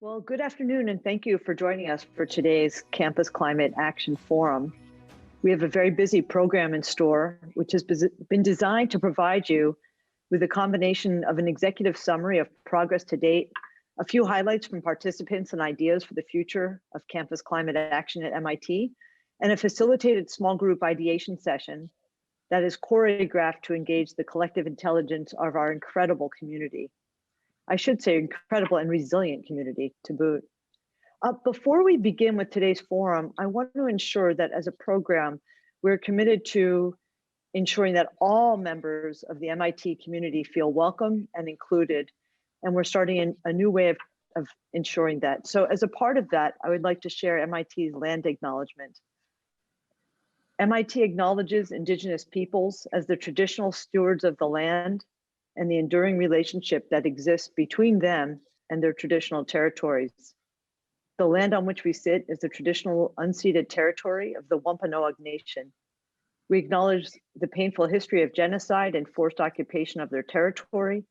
Well, good afternoon, and thank you for joining us for today's Campus Climate Action Forum. We have a very busy program in store, which has been designed to provide you with a combination of an executive summary of progress to date, a few highlights from participants and ideas for the future of campus climate action at MIT, and a facilitated small group ideation session that is choreographed to engage the collective intelligence of our incredible community. I should say incredible and resilient community to boot. Before we begin with today's forum, I want to ensure that as a program, we're committed to ensuring that all members of the MIT community feel welcome and included. And we're starting a new way of ensuring that. So as a part of that, I would like to share MIT's land acknowledgement. MIT acknowledges Indigenous peoples as the traditional stewards of the land and the enduring relationship that exists between them and their traditional territories. The land on which we sit is the traditional unceded territory of the Wampanoag Nation. We acknowledge the painful history of genocide and forced occupation of their territory,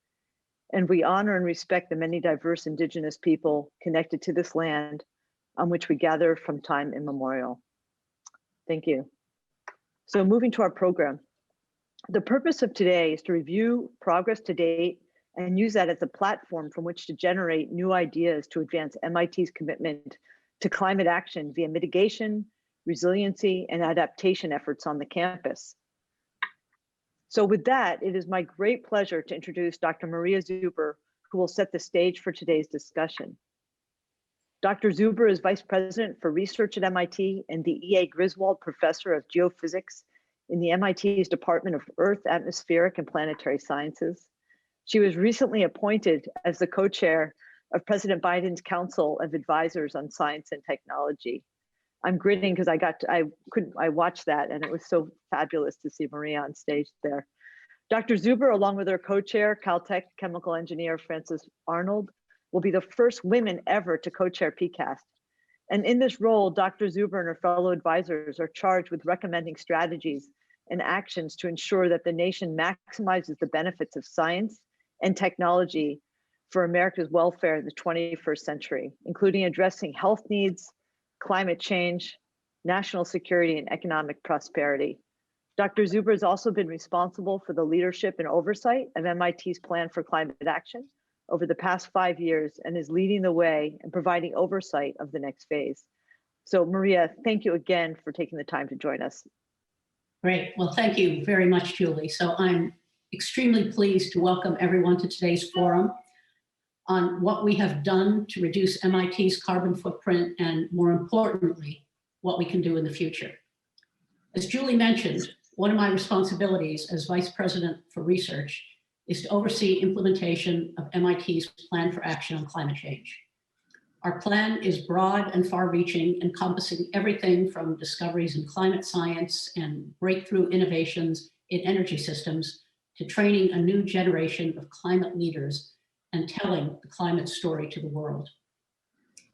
and we honor and respect the many diverse Indigenous people connected to this land on which we gather from time immemorial. Thank you. So moving to our program. The purpose of today is to review progress to date and use that as a platform from which to generate new ideas to advance MIT's commitment to climate action via mitigation, resiliency, and adaptation efforts on the campus. So with that, it is my great pleasure to introduce Dr. Maria Zuber, who will set the stage for today's discussion. Dr. Zuber is Vice President for Research at MIT and the E.A. Griswold Professor of Geophysics in the MIT's Department of Earth, Atmospheric, and Planetary Sciences. She was recently appointed as the co-chair of President Biden's Council of Advisors on Science and Technology. I'm grinning because I watched that and it was so fabulous to see Maria on stage there. Dr. Zuber, along with her co-chair, Caltech chemical engineer Frances Arnold, will be the first women ever to co-chair PCAST. And in this role, Dr. Zuber and her fellow advisors are charged with recommending strategies and actions to ensure that the nation maximizes the benefits of science and technology for America's welfare in the 21st century, including addressing health needs, climate change, national security, and economic prosperity. Dr. Zuber has also been responsible for the leadership and oversight of MIT's plan for climate action over the past 5 years and is leading the way and providing oversight of the next phase. So Maria, thank you again for taking the time to join us. Great. Well, thank you very much, Julie. So I'm extremely pleased to welcome everyone to today's forum on what we have done to reduce MIT's carbon footprint and, more importantly, what we can do in the future. As Julie mentioned, one of my responsibilities as Vice President for Research is to oversee implementation of MIT's Plan for Action on Climate Change. Our plan is broad and far-reaching, encompassing everything from discoveries in climate science and breakthrough innovations in energy systems to training a new generation of climate leaders and telling the climate story to the world.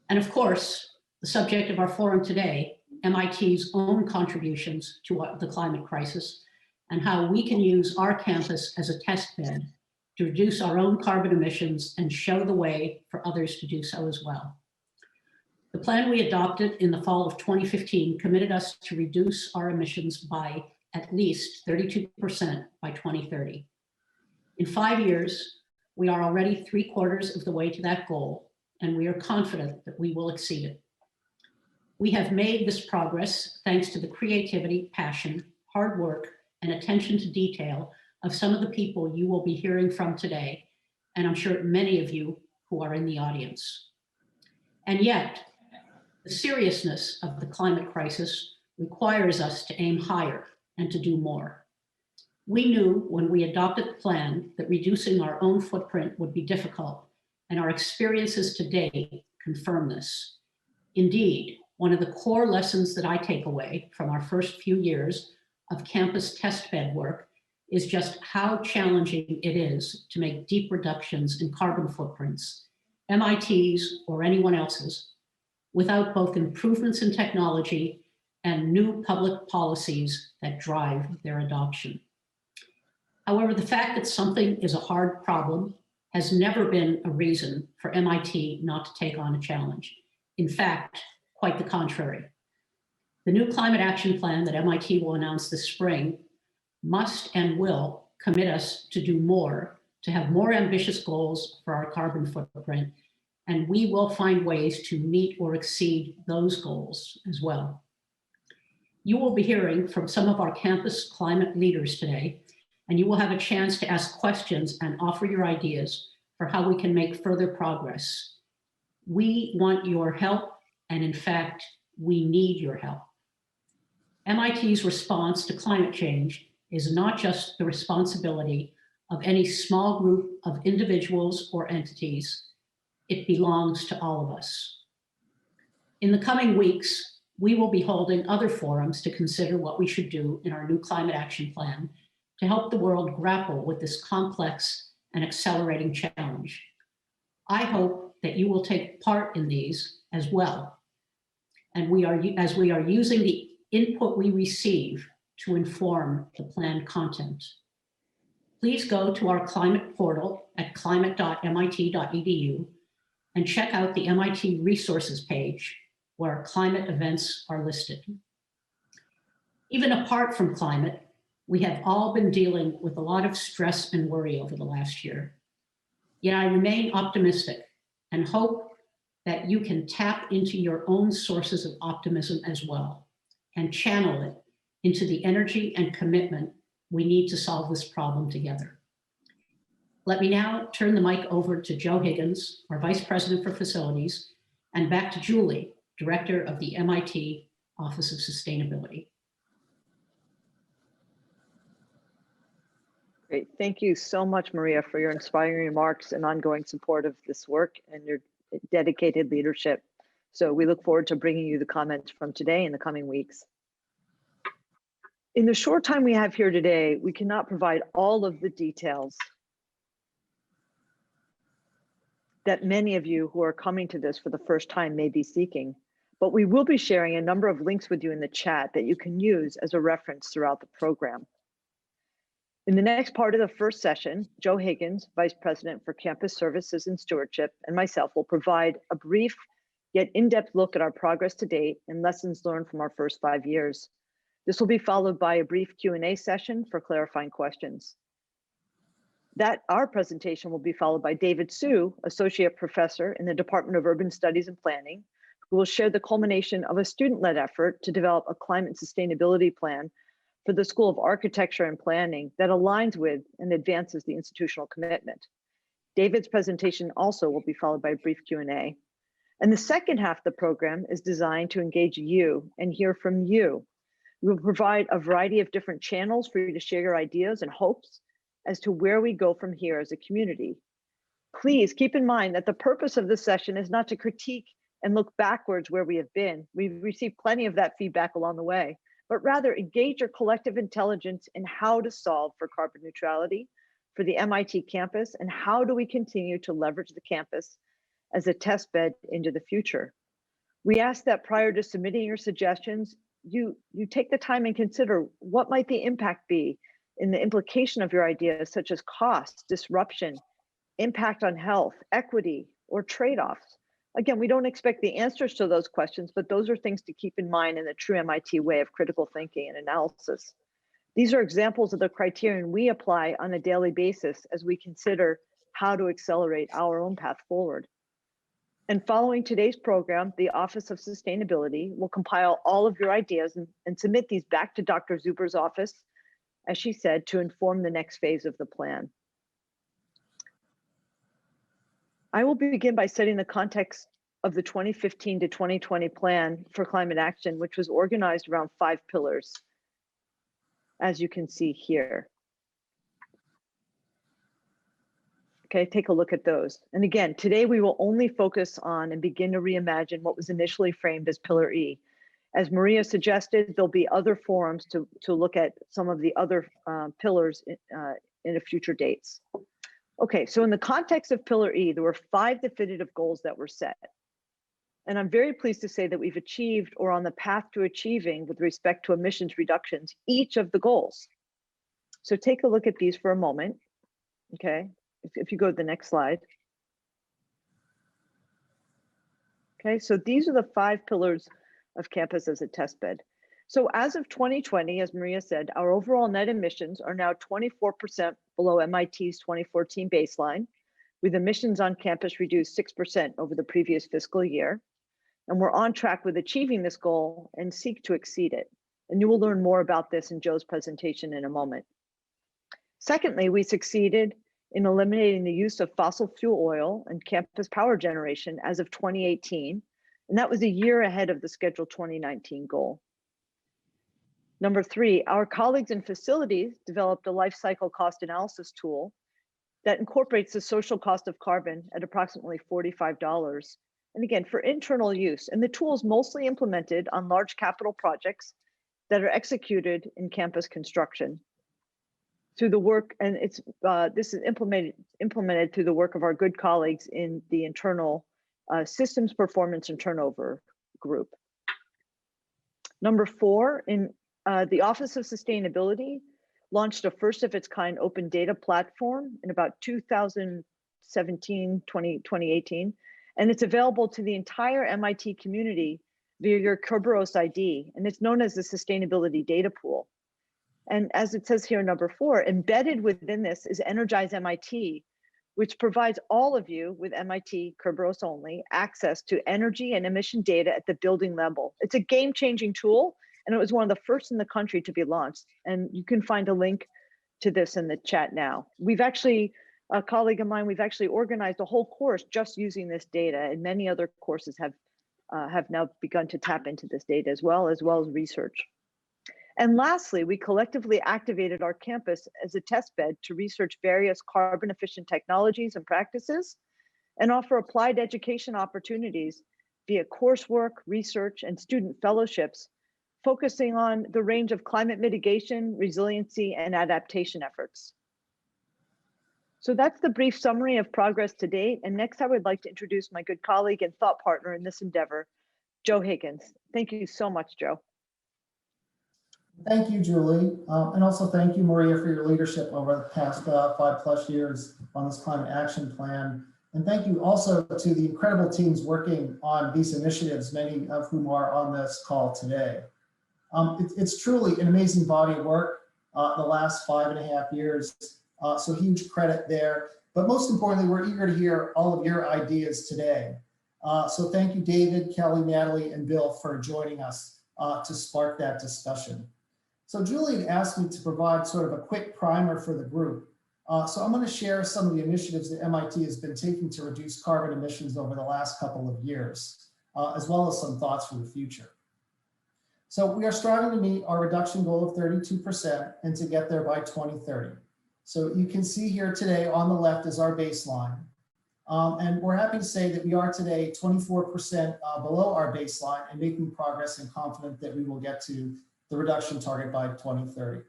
And of course, the subject of our forum today, MIT's own contributions to the climate crisis and how we can use our campus as a test bed to reduce our own carbon emissions and show the way for others to do so as well. The plan we adopted in the fall of 2015 committed us to reduce our emissions by at least 32% by 2030. In 5 years, we are already 3/4 of the way to that goal, and we are confident that we will exceed it. We have made this progress thanks to the creativity, passion, hard work, and attention to detail of some of the people you will be hearing from today, and I'm sure many of you who are in the audience. And yet, the seriousness of the climate crisis requires us to aim higher and to do more. We knew when we adopted the plan that reducing our own footprint would be difficult, and our experiences to date confirm this. Indeed, one of the core lessons that I take away from our first few years of campus testbed work is just how challenging it is to make deep reductions in carbon footprints, MIT's or anyone else's, without both improvements in technology and new public policies that drive their adoption. However, the fact that something is a hard problem has never been a reason for MIT not to take on a challenge. In fact, quite the contrary. The new climate action plan that MIT will announce this spring must and will commit us to do more, to have more ambitious goals for our carbon footprint, and we will find ways to meet or exceed those goals as well. You will be hearing from some of our campus climate leaders today, and you will have a chance to ask questions and offer your ideas for how we can make further progress. We want your help, and in fact, we need your help. MIT's response to climate change is not just the responsibility of any small group of individuals or entities. It belongs to all of us. In the coming weeks, we will be holding other forums to consider what we should do in our new climate action plan to help the world grapple with this complex and accelerating challenge. I hope that you will take part in these as well. And as we are using the input we receive to inform the planned content. Please go to our climate portal at climate.mit.edu and check out the MIT resources page where climate events are listed. Even apart from climate, we have all been dealing with a lot of stress and worry over the last year. Yet I remain optimistic and hope that you can tap into your own sources of optimism as well and channel it into the energy and commitment we need to solve this problem together. Let me now turn the mic over to Joe Higgins, our Vice President for Facilities, and back to Julie, Director of the MIT Office of Sustainability. Great. Thank you so much, Maria, for your inspiring remarks and ongoing support of this work and your dedicated leadership. So we look forward to bringing you the comments from today in the coming weeks. In the short time we have here today, we cannot provide all of the details that many of you who are coming to this for the first time may be seeking, but we will be sharing a number of links with you in the chat that you can use as a reference throughout the program. In the next part of the first session, Joe Higgins, Vice President for Campus Services and Stewardship, and myself will provide a brief yet in-depth look at our progress to date and lessons learned from our first 5 years. This will be followed by a brief Q&A session for clarifying questions. Our presentation will be followed by David Su, Associate Professor in the Department of Urban Studies and Planning, who will share the culmination of a student-led effort to develop a climate sustainability plan for the School of Architecture and Planning that aligns with and advances the institutional commitment. David's presentation also will be followed by a brief Q&A. And the second half of the program is designed to engage you and hear from you. We will provide a variety of different channels for you to share your ideas and hopes as to where we go from here as a community. Please keep in mind that the purpose of this session is not to critique and look backwards where we have been. We've received plenty of that feedback along the way, but rather engage your collective intelligence in how to solve for carbon neutrality for the MIT campus and how do we continue to leverage the campus as a test bed into the future. We ask that prior to submitting your suggestions, you take the time and consider what might the impact be in the implication of your ideas, such as cost, disruption, impact on health, equity, or trade-offs. Again, we don't expect the answers to those questions, but those are things to keep in mind in the true MIT way of critical thinking and analysis. These are examples of the criterion we apply on a daily basis as we consider how to accelerate our own path forward. And following today's program, the Office of Sustainability will compile all of your ideas and submit these back to Dr. Zuber's office, as she said, to inform the next phase of the plan. I will begin by setting the context of the 2015 to 2020 plan for climate action, which was organized around 5 pillars, as you can see here. Okay, take a look at those. And again, today we will only focus on and begin to reimagine what was initially framed as Pillar E. As Maria suggested, there'll be other forums to look at some of the other pillars in a future dates. Okay, so in the context of Pillar E, there were 5 definitive goals that were set. And I'm very pleased to say that we've achieved or on the path to achieving with respect to emissions reductions, each of the goals. So take a look at these for a moment, okay? if you go to the next slide. Okay, so these are the 5 pillars of campus as a test bed. So as of 2020, as Maria said, our overall net emissions are now 24% below MIT's 2014 baseline, with emissions on campus reduced 6% over the previous fiscal year. And we're on track with achieving this goal and seek to exceed it. And you will learn more about this in Joe's presentation in a moment. Secondly, we succeeded in eliminating the use of fossil fuel oil and campus power generation as of 2018, and that was a year ahead of the scheduled 2019 goal. Number 3, our colleagues in facilities developed a life cycle cost analysis tool that incorporates the social cost of carbon at approximately $45. And again, for internal use. And the tool is mostly implemented on large capital projects that are executed in campus construction. Through the work, and this is implemented through the work of our good colleagues in the internal systems performance and turnover group. Number 4, in the Office of Sustainability launched a first of its kind open data platform in about 2018, and it's available to the entire MIT community via your Kerberos ID, and it's known as the Sustainability Data Pool. And as it says here, number 4, embedded within this is Energize MIT, which provides all of you with MIT Kerberos only access to energy and emission data at the building level. It's a game-changing tool, and it was one of the first in the country to be launched. And you can find a link to this in the chat now. We've actually, a colleague of mine, we've actually organized a whole course just using this data, and many other courses have now begun to tap into this data as well as research. And lastly, we collectively activated our campus as a test bed to research various carbon efficient technologies and practices and offer applied education opportunities via coursework, research, and student fellowships, focusing on the range of climate mitigation, resiliency, and adaptation efforts. So that's the brief summary of progress to date. And next, I would like to introduce my good colleague and thought partner in this endeavor, Joe Higgins. Thank you so much, Joe. Thank you, Julie. And also thank you, Maria, for your leadership over the past 5+ years on this climate action plan. And thank you also to the incredible teams working on these initiatives, many of whom are on this call today. It's truly an amazing body of work the last 5.5 years. So huge credit there. But most importantly, we're eager to hear all of your ideas today. So thank you, David, Kelly, Natalie, and Bill for joining us to spark that discussion. So Julie asked me to provide sort of a quick primer for the group. So I'm going to share some of the initiatives that MIT has been taking to reduce carbon emissions over the last couple of years, as well as some thoughts for the future. So we are striving to meet our reduction goal of 32% and to get there by 2030. So you can see here today on the left is our baseline. And we're happy to say that we are today 24% below our baseline and making progress and confident that we will get to the reduction target by 2030.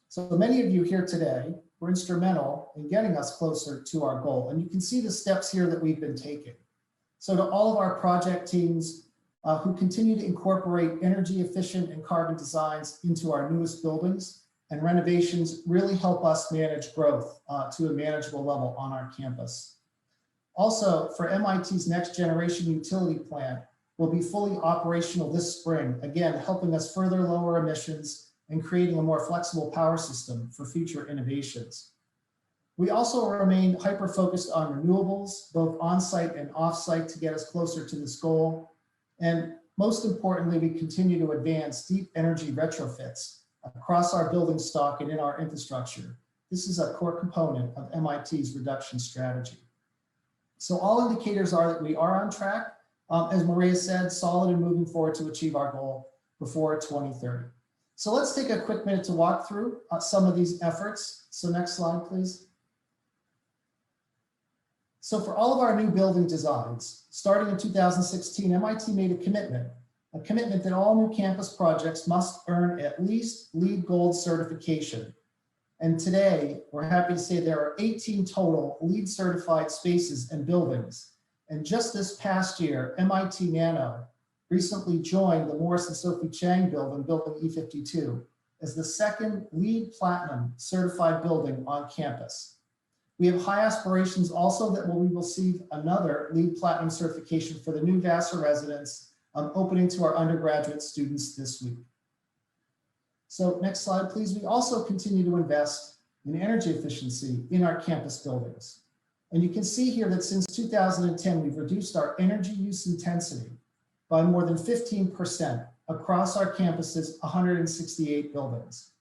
So many of you here today were instrumental in getting us closer to our goal. And you can see the steps here that we've been taking. So to all of our project teams who continue to incorporate energy efficient and carbon designs into our newest buildings, and renovations really help us manage growth to a manageable level on our campus. Also, for MIT's next generation utility plant, will be fully operational this spring, again, helping us further lower emissions and creating a more flexible power system for future innovations. We also remain hyper-focused on renewables, both on-site and off-site, to get us closer to this goal. And most importantly, we continue to advance deep energy retrofits across our building stock and in our infrastructure. This is a core component of MIT's reduction strategy. So all indicators are that we are on track. As Maria said, solid and moving forward to achieve our goal before 2030. So let's take a quick minute to walk through some of these efforts. So next slide, please. So for all of our new building designs, starting in 2016, MIT made a commitment that all new campus projects must earn at least LEED Gold certification. And today, we're happy to say there are 18 total LEED certified spaces and buildings. And just this past year, MIT Nano recently joined the Morris and Sophie Chang building, building E52, as the second LEED Platinum certified building on campus. We have high aspirations also that we will receive another LEED Platinum certification for the new Vassar residence opening to our undergraduate students this week. So next slide, please. We also continue to invest in energy efficiency in our campus buildings. And you can see here that since 2010, we've reduced our energy use intensity by more than 15% across our campus's 168 buildings.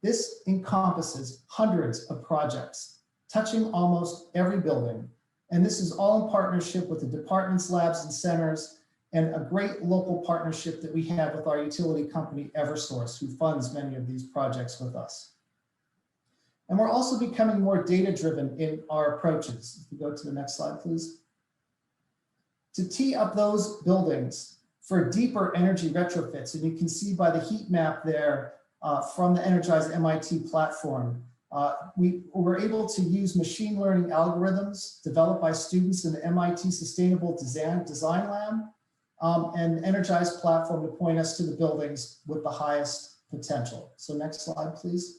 This encompasses hundreds of projects touching almost every building. And this is all in partnership with the departments, labs, and centers, and a great local partnership that we have with our utility company, Eversource, who funds many of these projects with us. And we're also becoming more data-driven in our approaches. If you go to the next slide, please. To tee up those buildings for deeper energy retrofits, and you can see by the heat map there from the Energize MIT platform, we were able to use machine learning algorithms developed by students in the MIT Sustainable Design Lab and Energize platform to point us to the buildings with the highest potential. So next slide, please.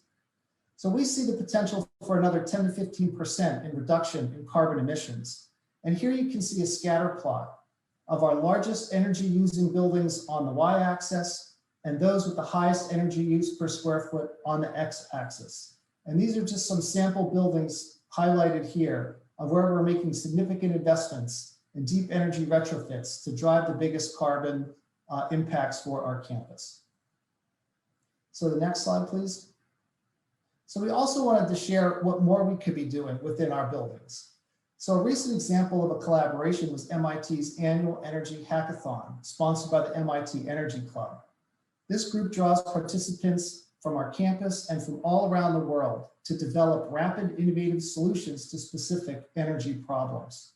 So we see the potential for another 10 to 15% in reduction in carbon emissions. And here you can see a scatter plot of our largest energy using buildings on the y-axis and those with the highest energy use per square foot on the x-axis. And these are just some sample buildings highlighted here of where we're making significant investments in deep energy retrofits to drive the biggest carbon impacts for our campus. So the next slide, please. So we also wanted to share what more we could be doing within our buildings. So a recent example of a collaboration was MIT's annual Energy Hackathon, sponsored by the MIT Energy Club. This group draws participants from our campus and from all around the world to develop rapid, innovative solutions to specific energy problems.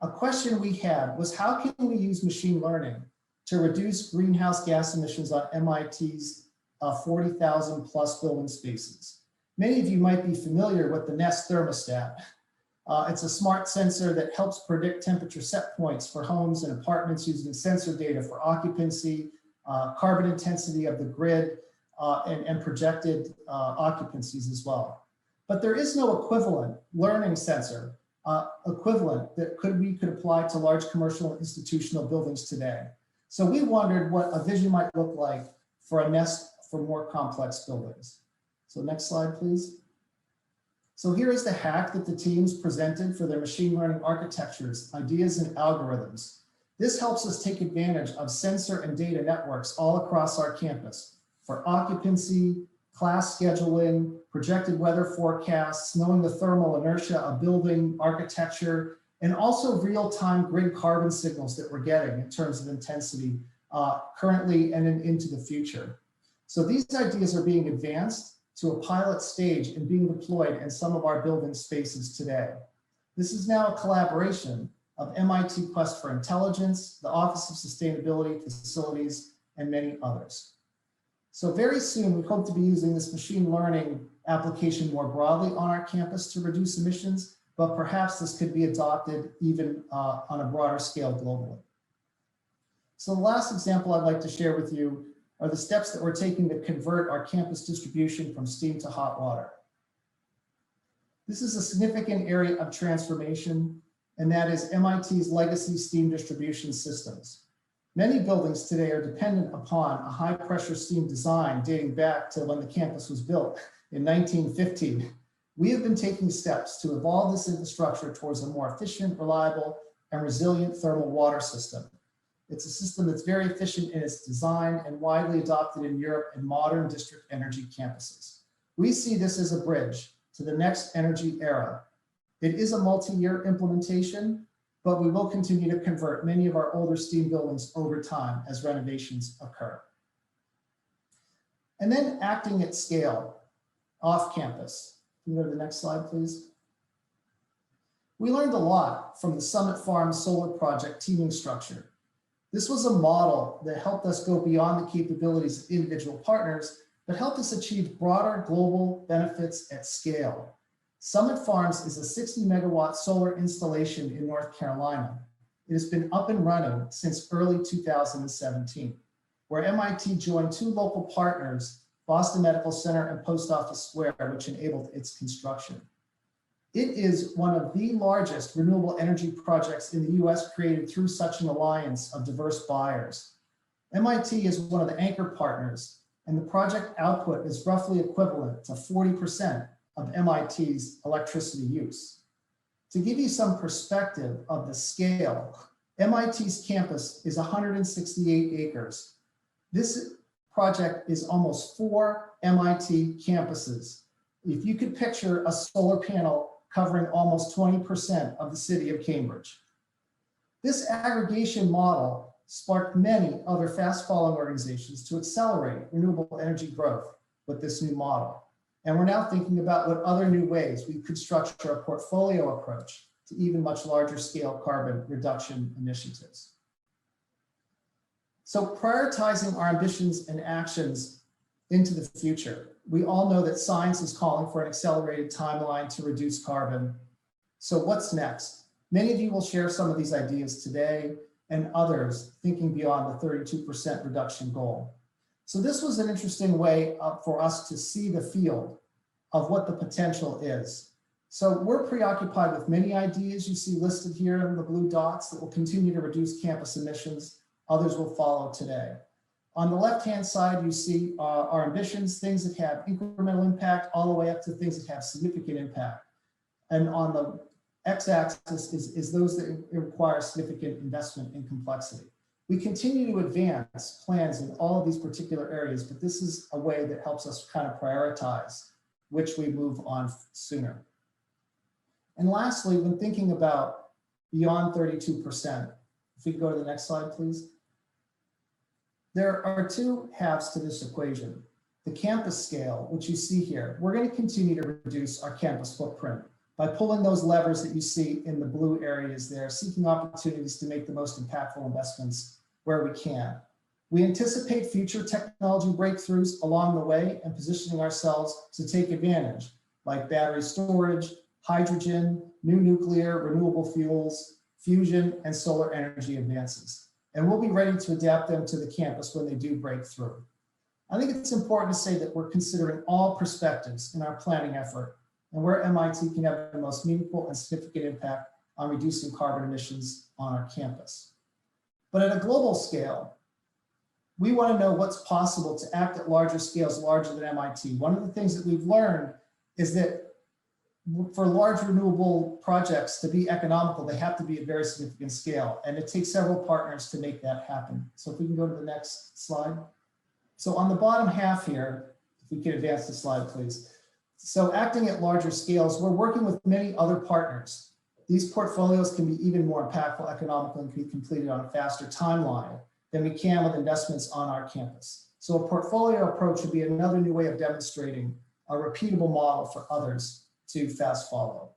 A question we had was, how can we use machine learning to reduce greenhouse gas emissions on MIT's 40,000 plus building spaces? Many of you might be familiar with the Nest thermostat. It's a smart sensor that helps predict temperature set points for homes and apartments using sensor data for occupancy, carbon intensity of the grid, and projected occupancies as well. But there is no equivalent learning sensor equivalent that we could apply to large commercial and institutional buildings today. So we wondered what a vision might look like for a Nest for more complex buildings. So next slide, please. So here is the hack that the teams presented for their machine learning architectures, ideas, and algorithms. This helps us take advantage of sensor and data networks all across our campus for occupancy, class scheduling, projected weather forecasts, knowing the thermal inertia of building architecture, and also real-time grid carbon signals that we're getting in terms of intensity currently and into the future. So these ideas are being advanced to a pilot stage and being deployed in some of our building spaces today. This is now a collaboration of MIT Quest for Intelligence, the Office of Sustainability Facilities, and many others. So very soon, we hope to be using this machine learning application more broadly on our campus to reduce emissions, but perhaps this could be adopted even on a broader scale globally. So the last example I'd like to share with you are the steps that we're taking to convert our campus distribution from steam to hot water. This is a significant area of transformation, and that is MIT's legacy steam distribution systems. Many buildings today are dependent upon a high pressure steam design dating back to when the campus was built in 1915. We have been taking steps to evolve this infrastructure towards a more efficient, reliable, and resilient thermal water system. It's a system that's very efficient in its design and widely adopted in Europe and modern district energy campuses. We see this as a bridge to the next energy era. It is a multi-year implementation, but we will continue to convert many of our older steam buildings over time as renovations occur. And then acting at scale off campus. Can you go to the next slide, please? We learned a lot from the Summit Farm solar project teaming structure. This was a model that helped us go beyond the capabilities of individual partners, but helped us achieve broader global benefits at scale. Summit Farms is a 60 megawatt solar installation in North Carolina. It has been up and running since early 2017, where MIT joined two local partners, Boston Medical Center and Post Office Square, which enabled its construction. It is one of the largest renewable energy projects in the US created through such an alliance of diverse buyers. MIT is one of the anchor partners, and the project output is roughly equivalent to 40% of MIT's electricity use. To give you some perspective of the scale, MIT's campus is 168 acres. This project is almost 4 MIT campuses. If you could picture a solar panel covering almost 20% of the city of Cambridge. This aggregation model sparked many other fast-following organizations to accelerate renewable energy growth with this new model. And we're now thinking about what other new ways we could structure a portfolio approach to even much larger scale carbon reduction initiatives. So prioritizing our ambitions and actions into the future. We all know that science is calling for an accelerated timeline to reduce carbon. So what's next? Many of you will share some of these ideas today, and others thinking beyond the 32% reduction goal. So this was an interesting way for us to see the field of what the potential is. So we're preoccupied with many ideas you see listed here in the blue dots that will continue to reduce campus emissions. Others will follow today. On the left-hand side, you see our ambitions, things that have incremental impact, all the way up to things that have significant impact. And on the x-axis is those that require significant investment in complexity. We continue to advance plans in all of these particular areas, but this is a way that helps us kind of prioritize which we move on sooner. And lastly, when thinking about beyond 32%, if we go to the next slide, please. There are two halves to this equation. The campus scale, which you see here, we're going to continue to reduce our campus footprint by pulling those levers that you see in the blue areas there, seeking opportunities to make the most impactful investments where we can. We anticipate future technology breakthroughs along the way and positioning ourselves to take advantage, like battery storage, hydrogen, new nuclear, renewable fuels, fusion, and solar energy advances. And we'll be ready to adapt them to the campus when they do break through. I think it's important to say that we're considering all perspectives in our planning effort and where MIT can have the most meaningful and significant impact on reducing carbon emissions on our campus. But at a global scale, we want to know what's possible to act at larger scales larger than MIT. One of the things that we've learned is that for large renewable projects to be economical, they have to be at very significant scale, and it takes several partners to make that happen. So if we can go to the next slide. So on the bottom half here, if we could advance the slide, please. So acting at larger scales, we're working with many other partners. These portfolios can be even more impactful, economical, and can be completed on a faster timeline than we can with investments on our campus. So a portfolio approach would be another new way of demonstrating a repeatable model for others to fast follow.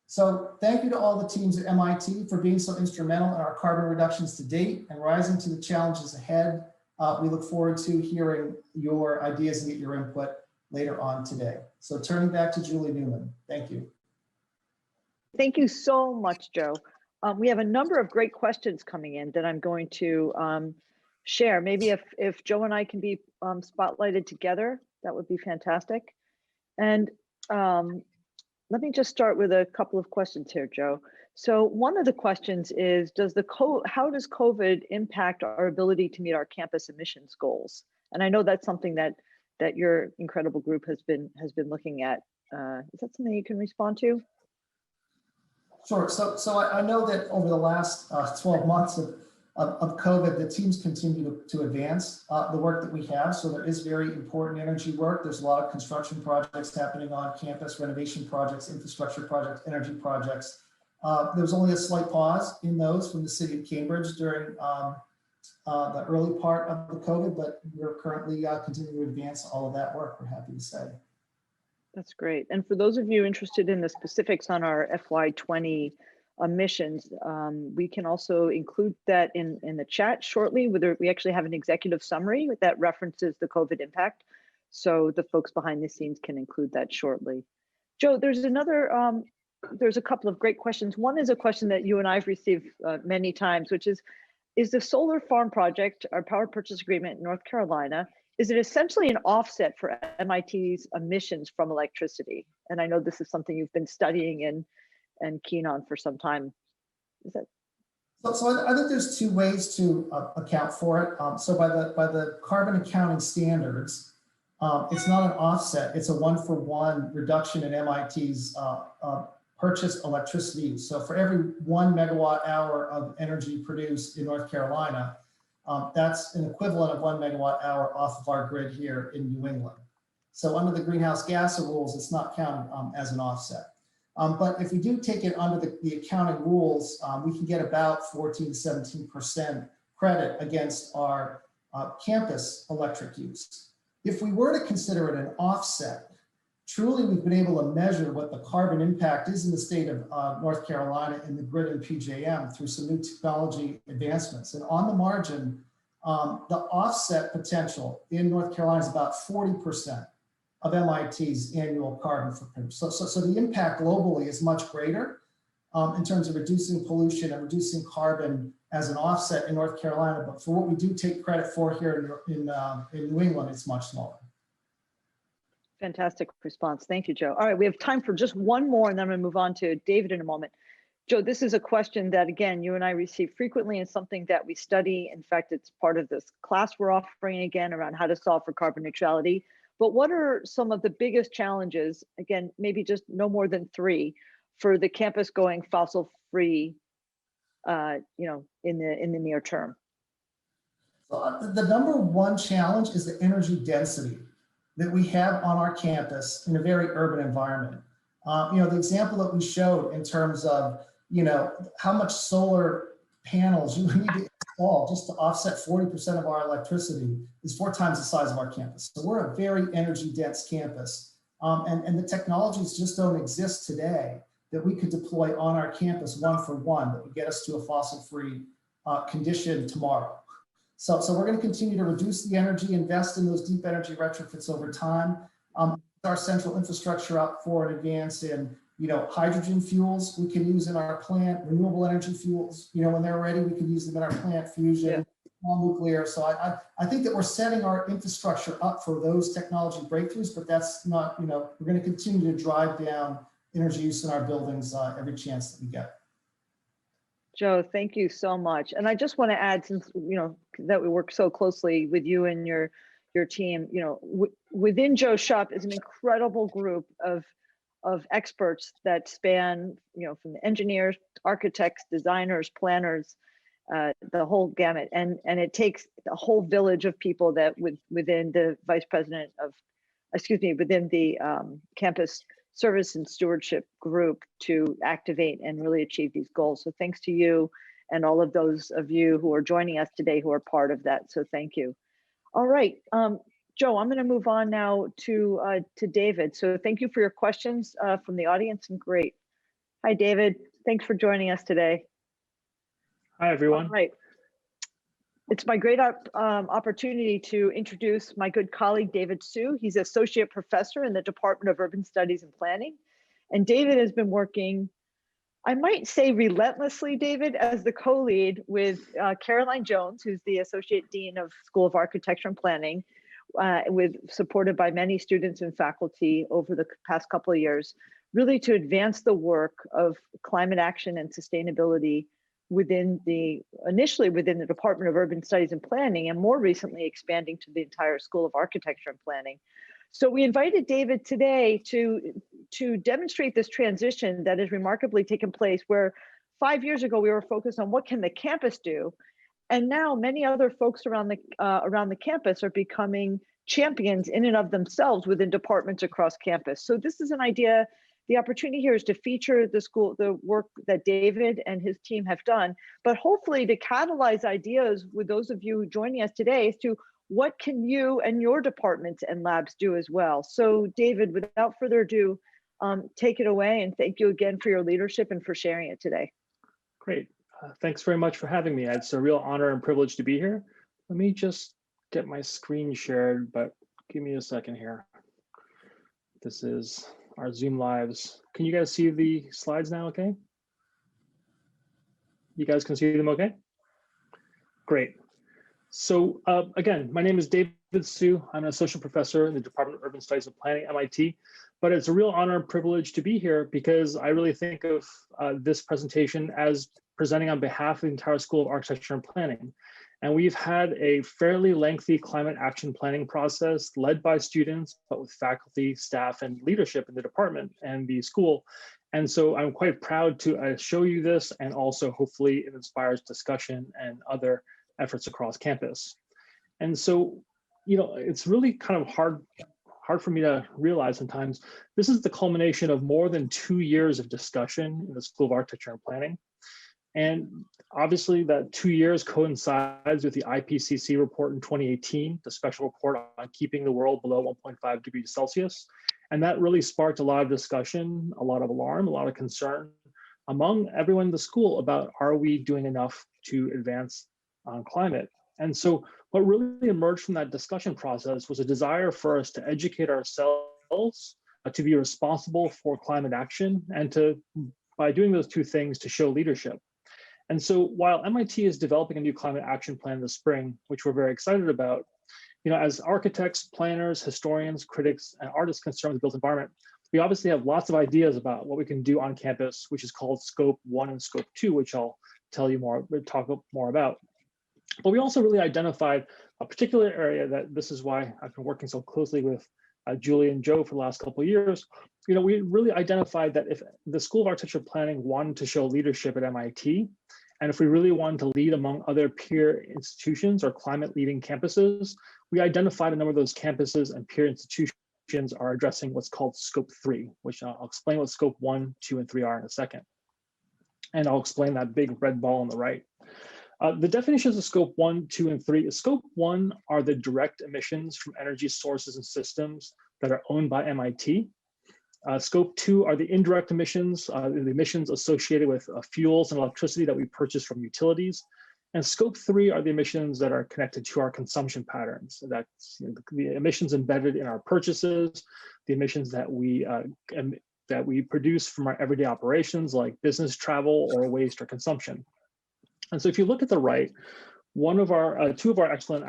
So thank you to all the teams at MIT for being so instrumental in our carbon reductions to date and rising to the challenges ahead. We look forward to hearing your ideas and get your input later on today. So turning back to Julie Newman. Thank you. Thank you so much, Joe. We have a number of great questions coming in that I'm going to share. Maybe if Joe and I can be spotlighted together, that would be fantastic. And let me just start with a couple of questions here, Joe. So one of the questions is, how does COVID impact our ability to meet our campus emissions goals? And I know that's something that your incredible group has been looking at. Is that something you can respond to? Sure. So I know that over the last 12 months of COVID, the teams continue to advance the work that we have. So there is very important energy work. There's a lot of construction projects happening on campus, renovation projects, infrastructure projects, energy projects. There was only a slight pause in those from the city of Cambridge during the early part of the COVID, but we're currently continuing to advance all of that work, we're happy to say. That's great. And for those of you interested in the specifics on our FY20 emissions, we can also include that in the chat shortly. We actually have an executive summary that references the COVID impact. So the folks behind the scenes can include that shortly. Joe, there's a couple of great questions. One is a question that you and I've received many times, which is the solar farm project, our power purchase agreement in North Carolina, is it essentially an offset for MIT's emissions from electricity? And I know this is something you've been studying and keen on for some time. Is that? So I think there's two ways to account for it. So by the carbon accounting standards, it's not an offset, it's a one-for-one reduction in MIT's purchased electricity use. So for every 1 megawatt hour of energy produced in North Carolina, that's an equivalent of 1 megawatt hour off of our grid here in New England. So under the greenhouse gas rules, it's not counted as an offset. But if we do take it under the accounting rules, we can get about 14 to 17% credit against our campus electric use. If we were to consider it an offset, truly we've been able to measure what the carbon impact is in the state of North Carolina in the grid and PJM through some new technology advancements. And on the margin, the offset potential in North Carolina is about 40% of MIT's annual carbon footprint. So the impact globally is much greater in terms of reducing pollution and reducing carbon as an offset in North Carolina. But for what we do take credit for here in New England, it's much smaller. Fantastic response. Thank you, Joe. All right, we have time for just one more, and then I'm going to move on to David in a moment. Joe, this is a question that, again, you and I receive frequently and something that we study. In fact, it's part of this class we're offering again around how to solve for carbon neutrality. But what are some of the biggest challenges, again, maybe just no more than 3, for the campus going fossil free, in the near term? So the number one challenge is the energy density that we have on our campus in a very urban environment. The example that we showed in terms of, how much solar panels you need to install just to offset 40% of our electricity is 4 times the size of our campus. So we're a very energy dense campus. And the technologies just don't exist today that we could deploy on our campus one-for-one that would get us to a fossil-free condition tomorrow. So we're going to continue to reduce the energy, invest in those deep energy retrofits over time. Our central infrastructure up for an advance in, hydrogen fuels we can use in our plant, renewable energy fuels, when they're ready, we can use them in our plant, fusion, small nuclear. So I think that we're setting our infrastructure up for those technology breakthroughs, but that's not, we're going to continue to drive down energy use in our buildings every chance that we get. Joe, thank you so much. And I just want to add, since, that we work so closely with you and your team, within Joe's shop is an incredible group of experts that span, from the engineers, architects, designers, planners, the whole gamut. And it takes a whole village of people that within the within the campus service and stewardship group to activate and really achieve these goals. So thanks to you and all of those of you who are joining us today who are part of that. So thank you. All right, Joe, I'm going to move on now to David. So thank you for your questions from the audience, and great. Hi, David. Thanks for joining us today. Hi, everyone. All right. It's my great opportunity to introduce my good colleague, David Su. He's Associate Professor in the Department of Urban Studies and Planning. And David has been working, I might say relentlessly, David, as the co-lead with Caroline Jones, who's the Associate Dean of School of Architecture and Planning, supported by many students and faculty over the past couple of years, really to advance the work of climate action and sustainability initially within the Department of Urban Studies and Planning, and more recently expanding to the entire School of Architecture and Planning. So we invited David today to demonstrate this transition that has remarkably taken place, where 5 years ago we were focused on what can the campus do, and now many other folks around the campus are becoming champions in and of themselves within departments across campus. So this is an idea. The opportunity here is to feature the work that David and his team have done, but hopefully to catalyze ideas with those of you joining us today as to what can you and your departments and labs do as well. So David, without further ado, take it away, and thank you again for your leadership and for sharing it today. Great. Thanks very much for having me. It's a real honor and privilege to be here. Let me just get my screen shared, but give me a second here. This is our Zoom Lives. Can you guys see the slides now, okay? You guys can see them okay? Great. So again, my name is David Vitsu. I'm an associate professor in the Department of Urban Studies and Planning at MIT, but it's a real honor and privilege to be here because I really think of this presentation as presenting on behalf of the entire School of Architecture and Planning. And we've had a fairly lengthy climate action planning process led by students, but with faculty, staff, and leadership in the department and the school. And so I'm quite proud to show you this, and also hopefully it inspires discussion and other efforts across campus. And so, you know, it's really kind of hard for me to realize sometimes. This is the culmination of more than 2 years of discussion in the School of Architecture and Planning. And obviously that 2 years coincides with the IPCC report in 2018, the special report on keeping the world below 1.5 degrees Celsius. And that really sparked a lot of discussion, a lot of alarm, a lot of concern among everyone in the school about, are we doing enough to advance on climate? And so what really emerged from that discussion process was a desire for us to educate ourselves, to be responsible for climate action, and to, by doing those two things, to show leadership. And so while MIT is developing a new climate action plan this spring, which we're very excited about, you know, as architects, planners, historians, critics, and artists concerned with the built environment, we obviously have lots of ideas about what we can do on campus, which is called Scope 1 and Scope 2, which I'll tell you more, talk more about. But we also really identified a particular area that, this is why I've been working so closely with Julie and Joe for the last couple of years. You know, we really identified that if the School of Architecture Planning wanted to show leadership at MIT, and if we really wanted to lead among other peer institutions or climate leading campuses, we identified a number of those campuses and peer institutions are addressing what's called Scope 3, which I'll explain what Scope 1, 2, and 3 are in a second. And I'll explain that big red ball on the right. The definitions of Scope 1, 2, and 3 is Scope 1 are the direct emissions from energy sources and systems that are owned by MIT. Scope 2 are the indirect emissions, the emissions associated with fuels and electricity that we purchase from utilities. And Scope 3 are the emissions that are connected to our consumption patterns. That's, you know, the emissions embedded in our purchases, the emissions that we produce from our everyday operations like business travel or waste or consumption. And so if you look at the right, one of our, two of our excellent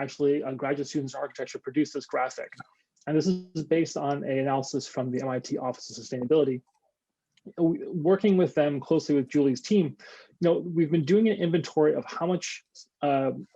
graduate students in architecture produced this graphic. And this is based on an analysis from the MIT Office of Sustainability. Working with them closely with Julie's team, you know, we've been doing an inventory of how much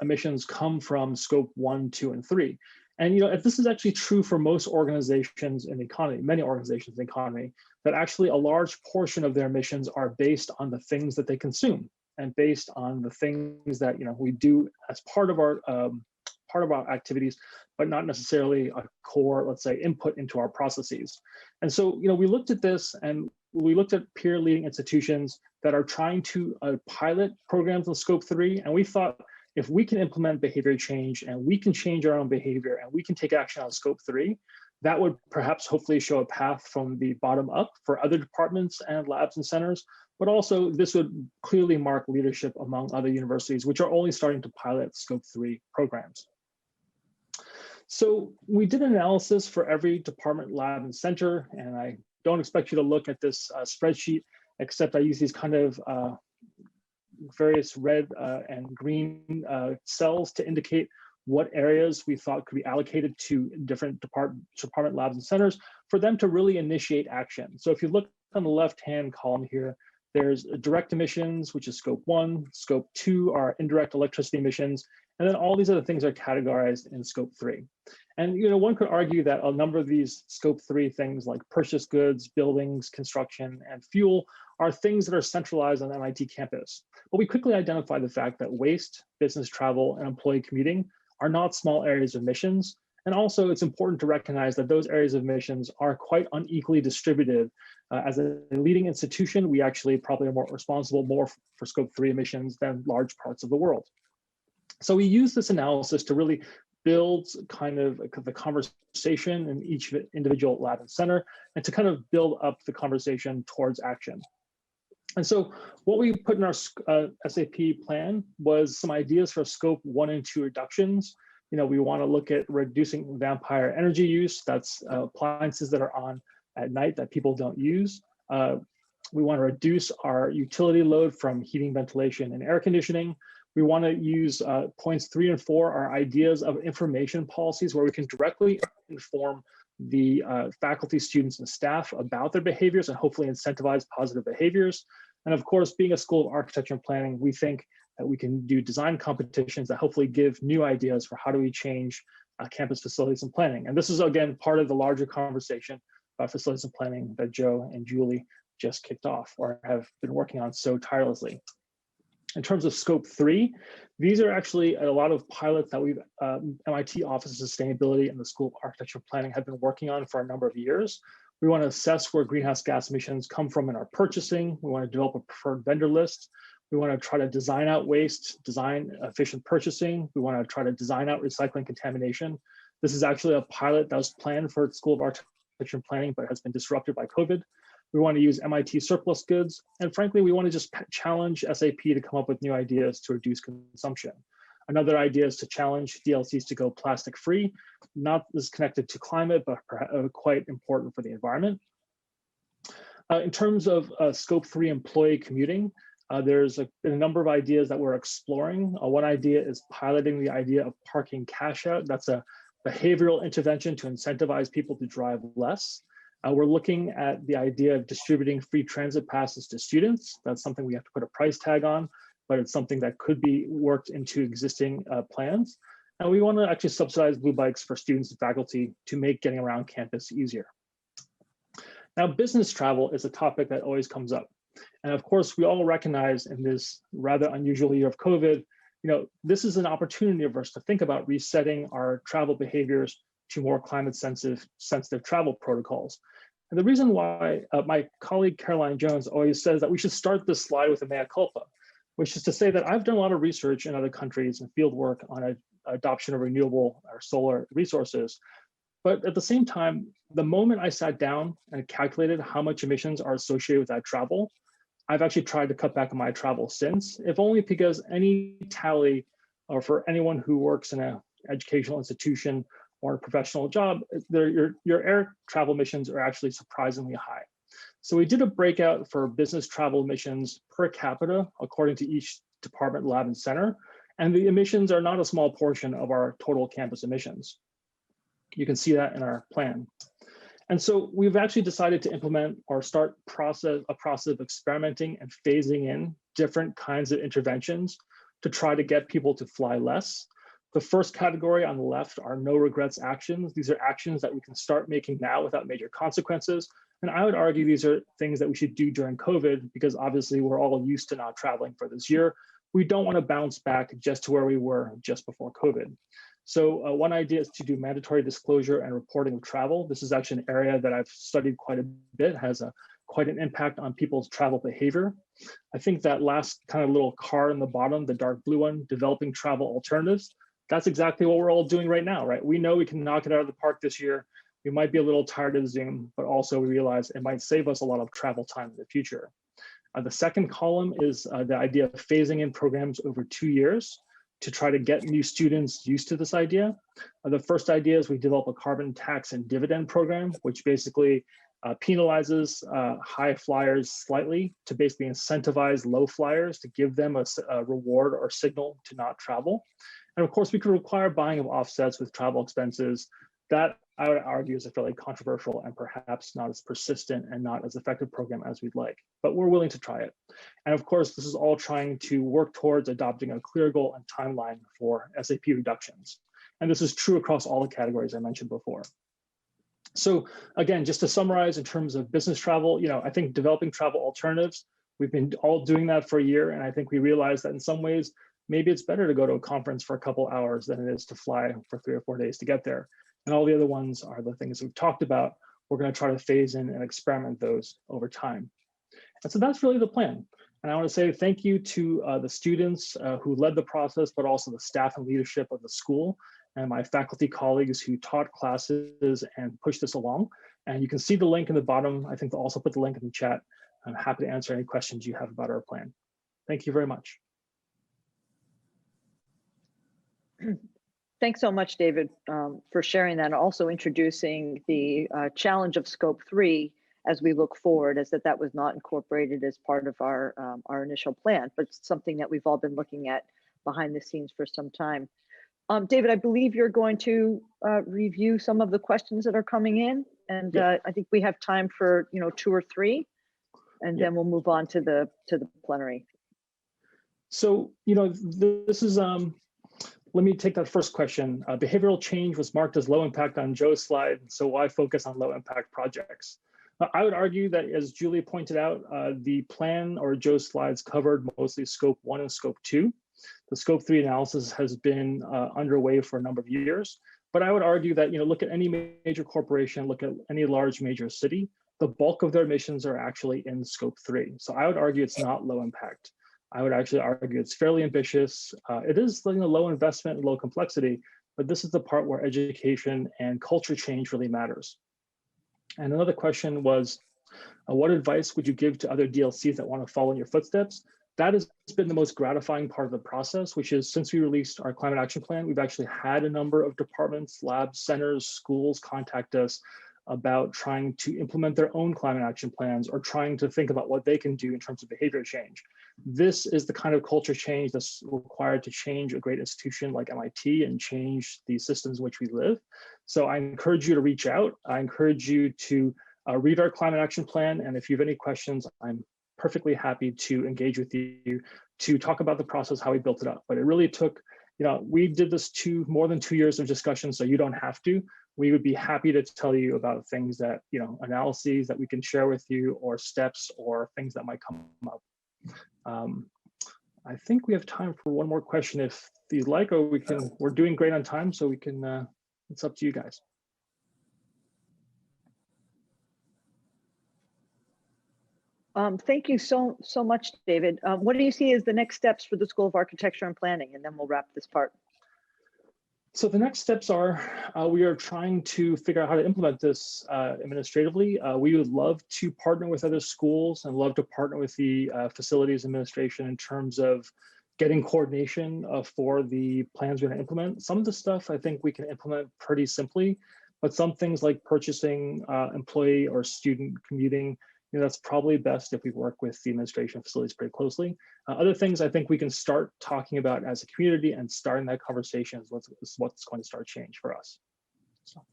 emissions come from Scope 1, 2, and 3. And, you know, if this is actually true for most organizations in the economy, many organizations in the economy, that actually a large portion of their emissions are based on the things that they consume and based on the things that, you know, we do as part of our activities, but not necessarily a core, let's say, input into our processes. And so, you know, we looked at this and we looked at peer leading institutions that are trying to pilot programs on Scope 3. And we thought, if we can implement behavior change and we can change our own behavior and we can take action on Scope 3, that would perhaps hopefully show a path from the bottom up for other departments and labs and centers. But also this would clearly mark leadership among other universities, which are only starting to pilot Scope 3 programs. So we did an analysis for every department, lab, and center, and I don't expect you to look at this spreadsheet, except I use these kind of various red and green cells to indicate what areas we thought could be allocated to different department labs and centers for them to really initiate action. So if you look on the left-hand column here, there's direct emissions, which is Scope 1, Scope 2 are indirect electricity emissions, and then all these other things are categorized in Scope 3. And, you know, one could argue that a number of these Scope 3 things like purchased goods, buildings, construction, and fuel are things that are centralized on the MIT campus. But we quickly identified the fact that waste, business travel, and employee commuting are not small areas of emissions. And also it's important to recognize that those areas of emissions are quite unequally distributed. As a leading institution, we actually probably are more responsible for Scope 3 emissions than large parts of the world. So we use this analysis to really build kind of the conversation in each individual lab and center, and to kind of build up the conversation towards action. And so what we put in our SAP plan was some ideas for Scope 1 and 2 reductions. You know, we want to look at reducing vampire energy use. That's appliances that are on at night that people don't use. We want to reduce our utility load from heating, ventilation, and air conditioning. We want to use points 3 and 4 are ideas of information policies where we can directly inform the faculty, students, and staff about their behaviors and hopefully incentivize positive behaviors. And of course, being a school of architecture and planning, we think that we can do design competitions that hopefully give new ideas for how do we change campus facilities and planning. And this is, again, part of the larger conversation about facilities and planning that Joe and Julie just kicked off or have been working on so tirelessly. In terms of scope 3, these are actually a lot of pilots that we've, MIT Office of Sustainability and the School of Architecture and Planning have been working on for a number of years. We want to assess where greenhouse gas emissions come from in our purchasing. We want to develop a preferred vendor list. We want to try to design out waste, design efficient purchasing. We want to try to design out recycling contamination. This is actually a pilot that was planned for the School of Architecture and Planning, but has been disrupted by COVID. We want to use MIT surplus goods. And frankly, we want to just challenge SAP to come up with new ideas to reduce consumption. Another idea is to challenge DLCs to go plastic free, not as connected to climate, but quite important for the environment. In terms of scope 3 employee commuting, there's a number of ideas that we're exploring. One idea is piloting the idea of parking cash out. That's a behavioral intervention to incentivize people to drive less. We're looking at the idea of distributing free transit passes to students. That's something we have to put a price tag on, but it's something that could be worked into existing plans. And we want to actually subsidize blue bikes for students and faculty to make getting around campus easier. Now, business travel is a topic that always comes up. And of course, we all recognize in this rather unusual year of COVID, this is an opportunity for us to think about resetting our travel behaviors to more climate sensitive travel protocols. And the reason why my colleague Caroline Jones always says that we should start this slide with a mea culpa, which is to say that I've done a lot of research in other countries and field work on adoption of renewable or solar resources. But at the same time, the moment I sat down and calculated how much emissions are associated with that travel, I've actually tried to cut back on my travel since, if only because any tally, or for anyone who works in an educational institution or a professional job, your air travel emissions are actually surprisingly high. So we did a breakout for business travel emissions per capita, according to each department, lab, and center. And the emissions are not a small portion of our total campus emissions. You can see that in our plan. And so we've actually decided to implement or start a process of experimenting and phasing in different kinds of interventions to try to get people to fly less. The first category on the left are no regrets actions. These are actions that we can start making now without major consequences. And I would argue these are things that we should do during COVID because obviously we're all used to not traveling for this year. We don't want to bounce back just to where we were just before COVID. So one idea is to do mandatory disclosure and reporting of travel. This is actually an area that I've studied quite a bit, has quite an impact on people's travel behavior. I think that last kind of little car in the bottom, the dark blue one, developing travel alternatives, that's exactly what we're all doing right now, right? We know we can knock it out of the park this year. We might be a little tired of Zoom, but also we realize it might save us a lot of travel time in the future. The second column is the idea of phasing in programs over 2 years to try to get new students used to this idea. The first idea is we develop a carbon tax and dividend program, which basically penalizes high flyers slightly to basically incentivize low flyers to give them a reward or signal to not travel. And of course, we could require buying of offsets with travel expenses. That I would argue is a fairly controversial and perhaps not as persistent and not as effective program as we'd like, but we're willing to try it. And of course, this is all trying to work towards adopting a clear goal and timeline for SAP reductions. And this is true across all the categories I mentioned before. So again, just to summarize in terms of business travel, I think developing travel alternatives, we've been all doing that for a year. And I think we realized that in some ways, maybe it's better to go to a conference for a couple hours than it is to fly for 3 or 4 days to get there. And all the other ones are the things we've talked about. We're going to try to phase in and experiment those over time. And so that's really the plan. And I want to say thank you to the students who led the process, but also the staff and leadership of the school and my faculty colleagues who taught classes and pushed this along. And you can see the link in the bottom. I think I'll also put the link in the chat. I'm happy to answer any questions you have about our plan. Thank you very much. Thanks so much, David, for sharing that and also introducing the challenge of scope 3 as we look forward, as that was not incorporated as part of our initial plan, but something that we've all been looking at behind the scenes for some time. David, I believe you're going to review some of the questions that are coming in, and I think we have time for 2 or 3, and then we'll move on to the plenary. So, this is, let me take that first question. Behavioral change was marked as low impact on Joe's slide, so why focus on low impact projects? I would argue that, as Julie pointed out, the plan or Joe's slides covered mostly scope 1 and scope 2. The scope 3 analysis has been underway for a number of years, but I would argue that, look at any major corporation, look at any large major city, the bulk of their emissions are actually in scope 3. So I would argue it's not low impact. I would actually argue it's fairly ambitious. It is low investment and low complexity, but this is the part where education and culture change really matters. And another question was, what advice would you give to other DLCs that want to follow in your footsteps? That has been the most gratifying part of the process, which is since we released our climate action plan, we've actually had a number of departments, labs, centers, schools contact us about trying to implement their own climate action plans or trying to think about what they can do in terms of behavior change. This is the kind of culture change that's required to change a great institution like MIT and change the systems in which we live. So I encourage you to reach out. I encourage you to read our climate action plan. And if you have any questions, I'm perfectly happy to engage with you to talk about the process, how we built it up. But it really took, we did this more than 2 years of discussion, so you don't have to. We would be happy to tell you about things that, analyses that we can share with you, or steps or things that might come up. I think we have time for one more question if you'd like, or we're doing great on time, so we can, it's up to you guys. Thank you so much, David. What do you see as the next steps for the School of Architecture and Planning? And then we'll wrap this part. So the next steps are, we are trying to figure out how to implement this administratively. We would love to partner with other schools and love to partner with the facilities administration in terms of getting coordination for the plans we're going to implement. Some of the stuff I think we can implement pretty simply, but some things like purchasing, employee or student commuting, that's probably best if we work with the administration facilities pretty closely. Other things I think we can start talking about as a community and starting that conversation is what's going to start change for us. So.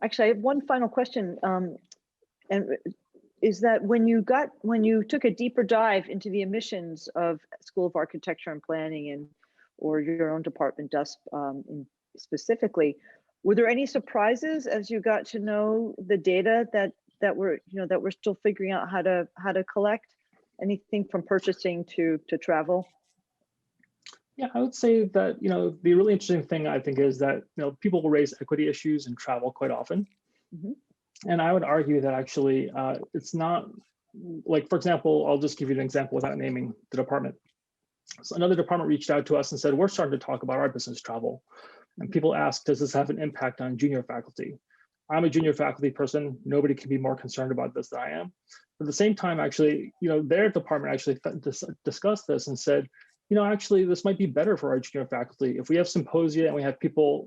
Actually, I have one final question, and is that when you took a deeper dive into the emissions of School of Architecture and Planning or your own department, DUSP specifically, were there any surprises as you got to know the data that we're still figuring out how to collect? Anything from purchasing to travel? Yeah, I would say that the really interesting thing I think is that people will raise equity issues in travel quite often, and I would argue that actually it's not like, for example, I'll just give you an example without naming the department. So another department reached out to us and said, we're starting to talk about our business travel, and people asked, does this have an impact on junior faculty? I'm a junior faculty person. Nobody can be more concerned about this than I am. But at the same time, actually, their department actually discussed this and said, actually, this might be better for our junior faculty. If we have symposia and we have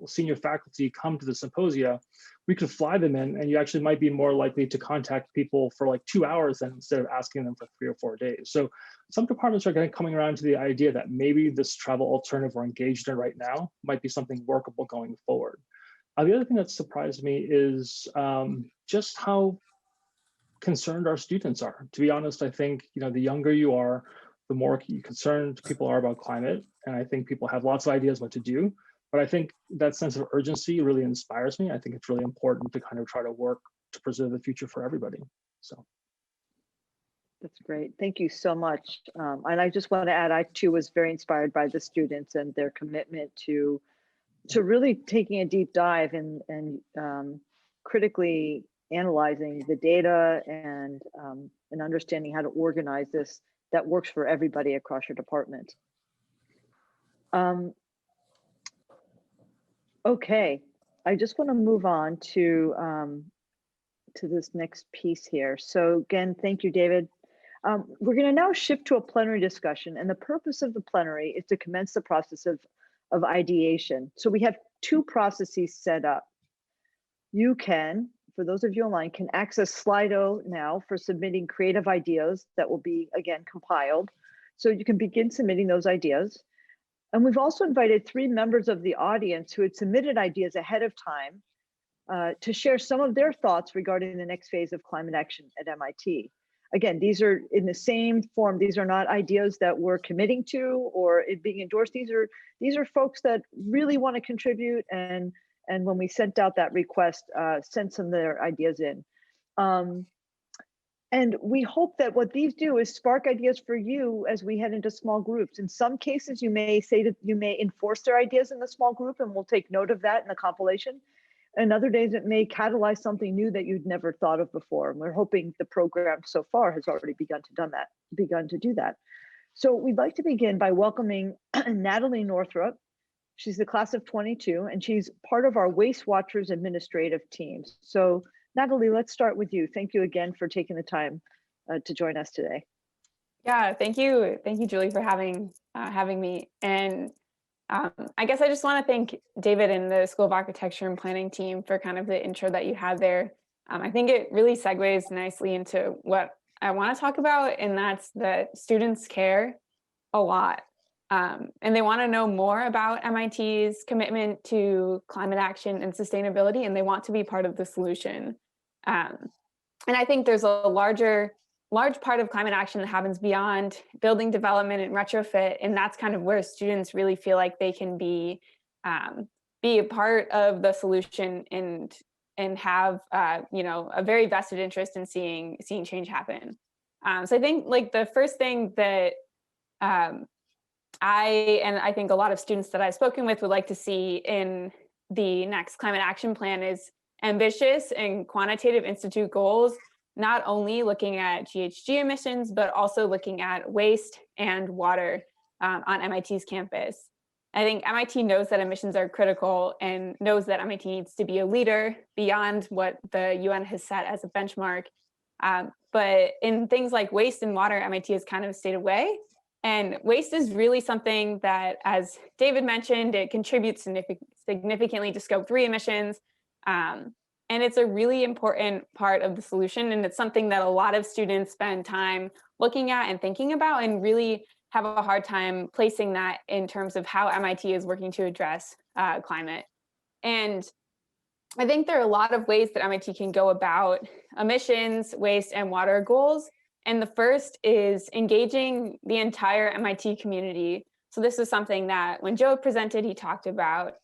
senior faculty come to the symposia, we could fly them in, and you actually might be more likely to contact people for like 2 hours than instead of asking them for 3 or 4 days. So some departments are coming around to the idea that maybe this travel alternative we're engaged in right now might be something workable going forward. The other thing that surprised me is just how concerned our students are. To be honest, I think the younger you are, the more concerned people are about climate, and I think people have lots of ideas what to do. But I think that sense of urgency really inspires me. I think it's really important to kind of try to work to preserve the future for everybody. So. That's great. Thank you so much. And I just want to add, I too was very inspired by the students and their commitment to really taking a deep dive and critically analyzing the data and understanding how to organize this that works for everybody across your department. Okay, I just want to move on to this next piece here. So again, thank you, David. We're going to now shift to a plenary discussion, and the purpose of the plenary is to commence the process of ideation. So we have 2 processes set up. You can, for those of you online, can access Slido now for submitting creative ideas that will be, again, compiled. So you can begin submitting those ideas. And we've also invited 3 members of the audience who had submitted ideas ahead of time to share some of their thoughts regarding the next phase of climate action at MIT. Again, these are in the same form. These are not ideas that we're committing to or it being endorsed. These are folks that really want to contribute, and when we sent out that request, sent some of their ideas in. And we hope that what these do is spark ideas for you as we head into small groups. In some cases, you may say that you may enforce their ideas in the small group, and we'll take note of that in the compilation. And other days it may catalyze something new that you'd never thought of before. And we're hoping the program so far has already begun to do that. So we'd like to begin by welcoming Natalie Northrup. She's the class of 22, and she's part of our Waste Watchers administrative teams. So Natalie, let's start with you. Thank you again for taking the time to join us today. Yeah, thank you, Julie, for having me. And I guess I just want to thank David and the School of Architecture and Planning team for kind of the intro that you had there. I think it really segues nicely into what I want to talk about, and that's that students care a lot. And they want to know more about MIT's commitment to climate action and sustainability, and they want to be part of the solution. And I think there's a large part of climate action that happens beyond building development and retrofit, and that's kind of where students really feel like they can be a part of the solution and have a very vested interest in seeing change happen. So I think like the first thing that I think a lot of students that I've spoken with would like to see in the next climate action plan is ambitious and quantitative institute goals, not only looking at GHG emissions, but also looking at waste and water on MIT's campus. I think MIT knows that emissions are critical and knows that MIT needs to be a leader beyond what the UN has set as a benchmark. But in things like waste and water, MIT has kind of stayed away. And waste is really something that, as David mentioned, it contributes significantly to Scope 3 emissions. And it's a really important part of the solution. And it's something that a lot of students spend time looking at and thinking about, and really have a hard time placing that in terms of how MIT is working to address climate. And I think there are a lot of ways that MIT can go about emissions, waste, and water goals. And the first is engaging the entire MIT community. So this is something that when Joe presented, he talked about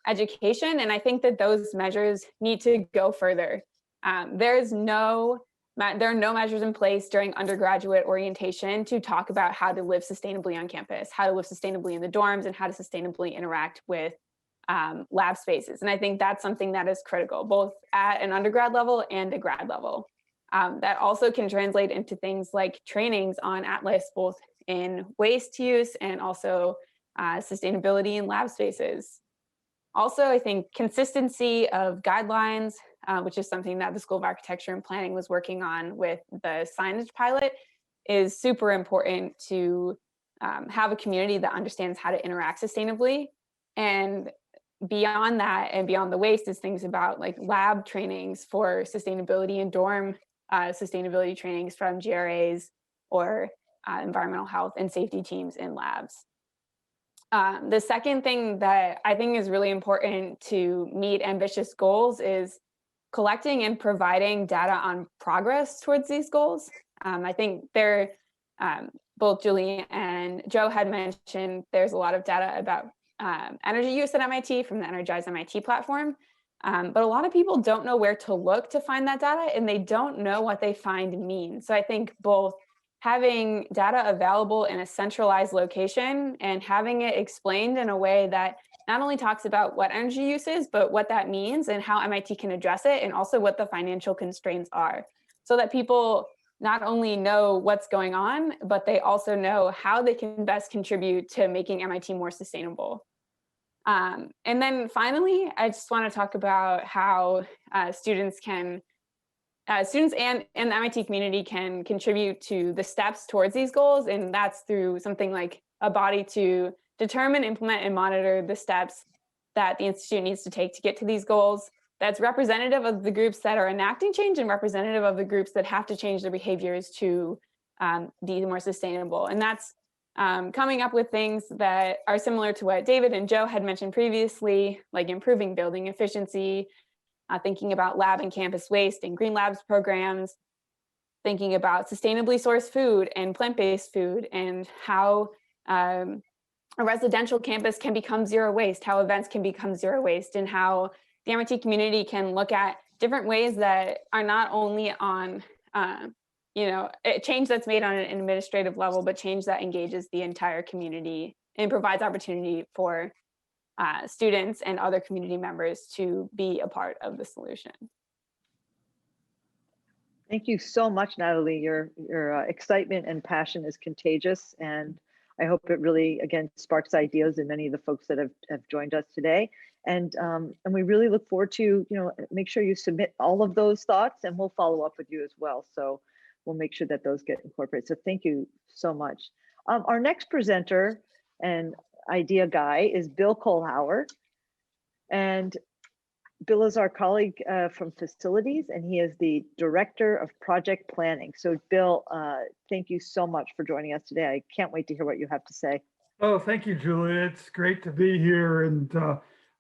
education. And I think that those measures need to go further. There are no measures in place during undergraduate orientation to talk about how to live sustainably on campus, how to live sustainably in the dorms, and how to sustainably interact with lab spaces. And I think that's something that is critical, both at an undergrad level and a grad level. That also can translate into things like trainings on Atlas, both in waste use and also sustainability in lab spaces. Also, I think consistency of guidelines, which is something that the School of Architecture and Planning was working on with the signage pilot, is super important to have a community that understands how to interact sustainably. And beyond that, and beyond the waste, is things about like lab trainings for sustainability and dorm sustainability trainings from GRAs or environmental health and safety teams in labs. The second thing that I think is really important to meet ambitious goals is collecting and providing data on progress towards these goals. I think both Julie and Joe had mentioned there's a lot of data about energy use at MIT from the Energize MIT platform, but a lot of people don't know where to look to find that data, and they don't know what they find means. So I think both having data available in a centralized location and having it explained in a way that not only talks about what energy use is, but what that means and how MIT can address it, and also what the financial constraints are, so that people not only know what's going on, but they also know how they can best contribute to making MIT more sustainable. And then finally, I just want to talk about how students and the MIT community can contribute to the steps towards these goals. And that's through something like a body to determine, implement, and monitor the steps that the institute needs to take to get to these goals. That's representative of the groups that are enacting change and representative of the groups that have to change their behaviors to be more sustainable. And that's coming up with things that are similar to what David and Joe had mentioned previously, like improving building efficiency, thinking about lab and campus waste and green labs programs, thinking about sustainably sourced food and plant-based food, and how a residential campus can become zero waste, how events can become zero waste, and how the MIT community can look at different ways that are not only on change that's made on an administrative level, but change that engages the entire community and provides opportunity for students and other community members to be a part of the solution. Thank you so much, Natalie. Your excitement and passion is contagious, and I hope it really, again, sparks ideas in many of the folks that have joined us today. And we really look forward to, make sure you submit all of those thoughts, and we'll follow up with you as well. So we'll make sure that those get incorporated. So thank you so much. Our next presenter and idea guy is Bill Kohlhauer. And Bill is our colleague from facilities, and he is the director of project planning. So Bill, thank you so much for joining us today. I can't wait to hear what you have to say. Oh, thank you, Julia. It's great to be here. And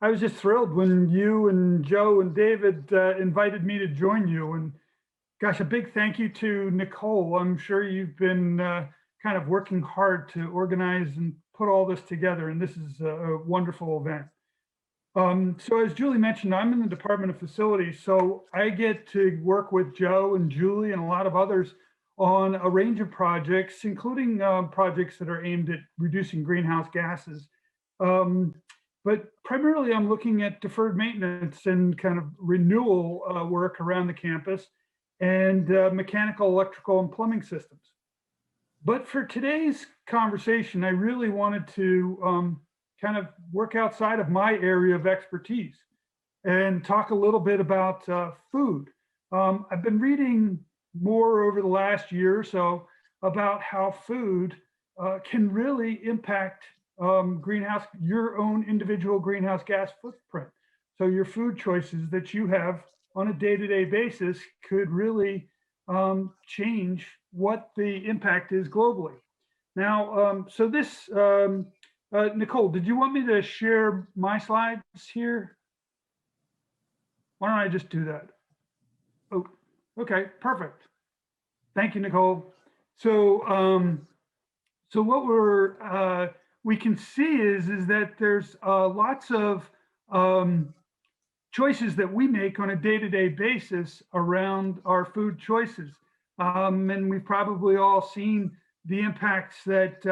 I was just thrilled when you and Joe and David invited me to join you. And gosh, a big thank you to Nicole. I'm sure you've been kind of working hard to organize and put all this together. And this is a wonderful event. So as Julie mentioned, I'm in the Department of Facilities. So I get to work with Joe and Julie and a lot of others on a range of projects, including projects that are aimed at reducing greenhouse gases. But primarily I'm looking at deferred maintenance and kind of renewal work around the campus and mechanical, electrical, and plumbing systems. But for today's conversation, I really wanted to kind of work outside of my area of expertise and talk a little bit about food. I've been reading more over the last year or so about how food can really impact your own individual greenhouse gas footprint. So your food choices that you have on a day-to-day basis could really change what the impact is globally. Now, so this, Nicole, did you want me to share my slides here? Why don't I just do that? Oh, okay, perfect. Thank you, Nicole. So, so what we can see is that there's lots of choices that we make on a day-to-day basis around our food choices. And we've probably all seen the impacts that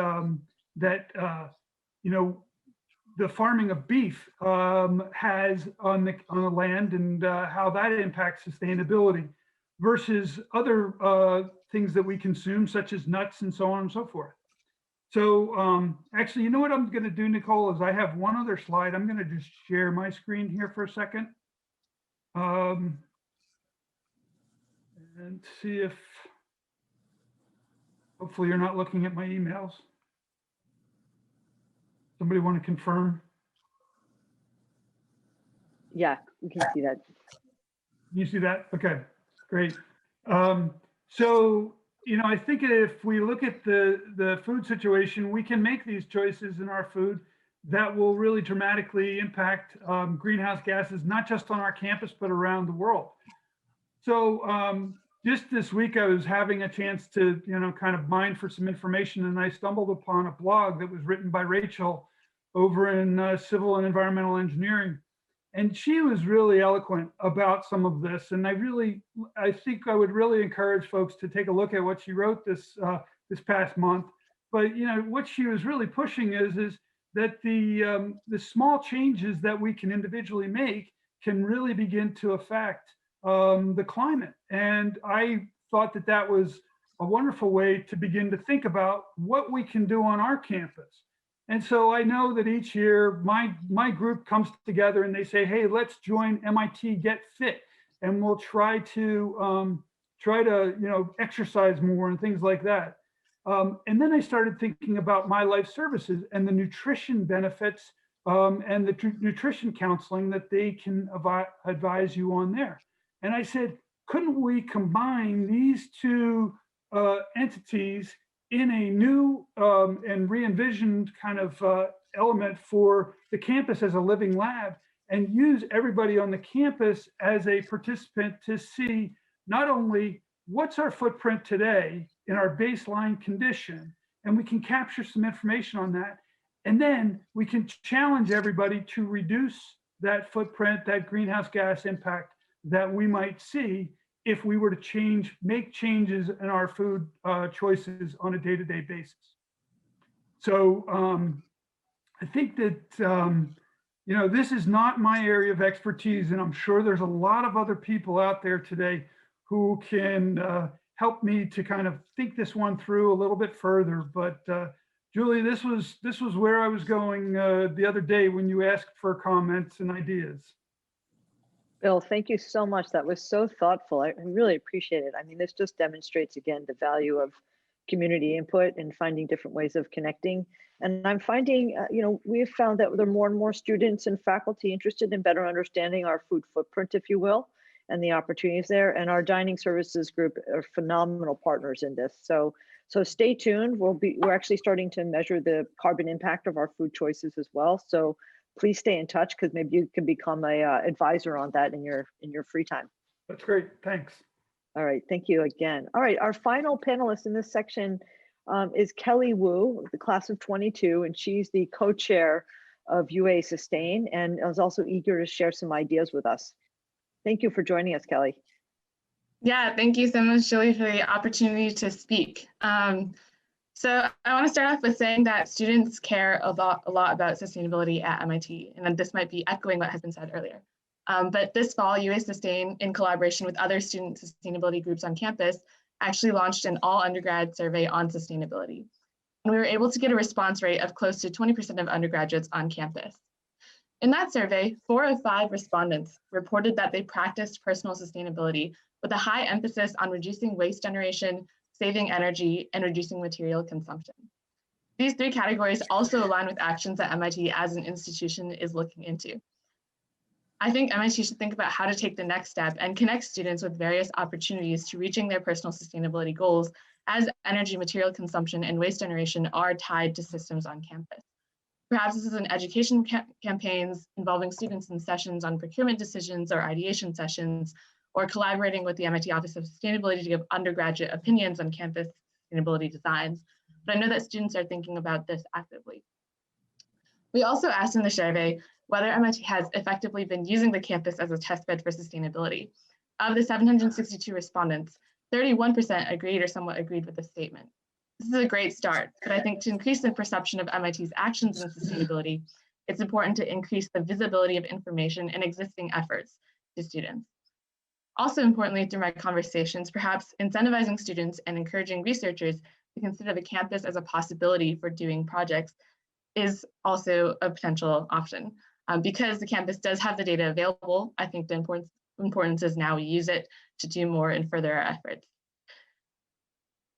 the farming of beef has on the land, and how that impacts sustainability versus other things that we consume, such as nuts and so on and so forth. So actually, you know what I'm going to do, Nicole, is I have one other slide. I'm going to just share my screen here for a second. And see if, hopefully you're not looking at my emails. Somebody want to confirm? Yeah, we can see that. You see that? Okay, great. So, I think if we look at the food situation, we can make these choices in our food that will really dramatically impact greenhouse gases, not just on our campus, but around the world. So just this week, I was having a chance to, kind of mine for some information, and I stumbled upon a blog that was written by Rachel over in civil and environmental engineering. And she was really eloquent about some of this. And I think I would really encourage folks to take a look at what she wrote this past month. But what she was really pushing is that the small changes that we can individually make can really begin to affect the climate. And I thought that was a wonderful way to begin to think about what we can do on our campus. And so I know that each year my group comes together and they say, hey, let's join MIT Get Fit, and we'll try to exercise more and things like that. And then I started thinking about my life services and the nutrition benefits and the nutrition counseling that they can advise you on there. And I said, couldn't we combine these two entities in a new and re-envisioned kind of element for the campus as a living lab, and use everybody on the campus as a participant to see not only what's our footprint today in our baseline condition, and we can capture some information on that. And then we can challenge everybody to reduce that footprint, that greenhouse gas impact that we might see if we were to make changes in our food choices on a day-to-day basis. So I think that, this is not my area of expertise, and I'm sure there's a lot of other people out there today who can help me to kind of think this one through a little bit further. But Julie, this was where I was going the other day when you asked for comments and ideas. Bill, thank you so much. That was so thoughtful. I really appreciate it. I mean, this just demonstrates again the value of community input and finding different ways of connecting. And I'm finding, we have found that there are more and more students and faculty interested in better understanding our food footprint, if you will, and the opportunities there. And our dining services group are phenomenal partners in this. So stay tuned. We're actually starting to measure the carbon impact of our food choices as well. So please stay in touch, because maybe you can become a advisor on that in your free time. That's great. Thanks. All right. Thank you again. All right. Our final panelist in this section is Kelly Wu, the class of 22, and she's the co-chair of UA Sustain, and is also eager to share some ideas with us. Thank you for joining us, Kelly. Yeah, thank you so much, Julie, for the opportunity to speak. So I want to start off with saying that students care a lot about sustainability at MIT, and this might be echoing what has been said earlier. But this fall, UA Sustain, in collaboration with other student sustainability groups on campus, actually launched an all undergrad survey on sustainability. And we were able to get a response rate of close to 20% of undergraduates on campus. In that survey, 4 of 5 respondents reported that they practiced personal sustainability with a high emphasis on reducing waste generation, saving energy, and reducing material consumption. These 3 categories also align with actions that MIT as an institution is looking into. I think MIT should think about how to take the next step and connect students with various opportunities to reaching their personal sustainability goals, as energy, material consumption, and waste generation are tied to systems on campus. Perhaps this is in education campaigns involving students in sessions on procurement decisions or ideation sessions, or collaborating with the MIT Office of Sustainability to give undergraduate opinions on campus sustainability designs. But I know that students are thinking about this actively. We also asked in the survey whether MIT has effectively been using the campus as a testbed for sustainability. Of the 762 respondents, 31% agreed or somewhat agreed with the statement. This is a great start, but I think to increase the perception of MIT's actions in sustainability, it's important to increase the visibility of information and existing efforts to students. Also importantly, through my conversations, perhaps incentivizing students and encouraging researchers to consider the campus as a possibility for doing projects is also a potential option. Because the campus does have the data available, I think the importance is now we use it to do more and further our efforts.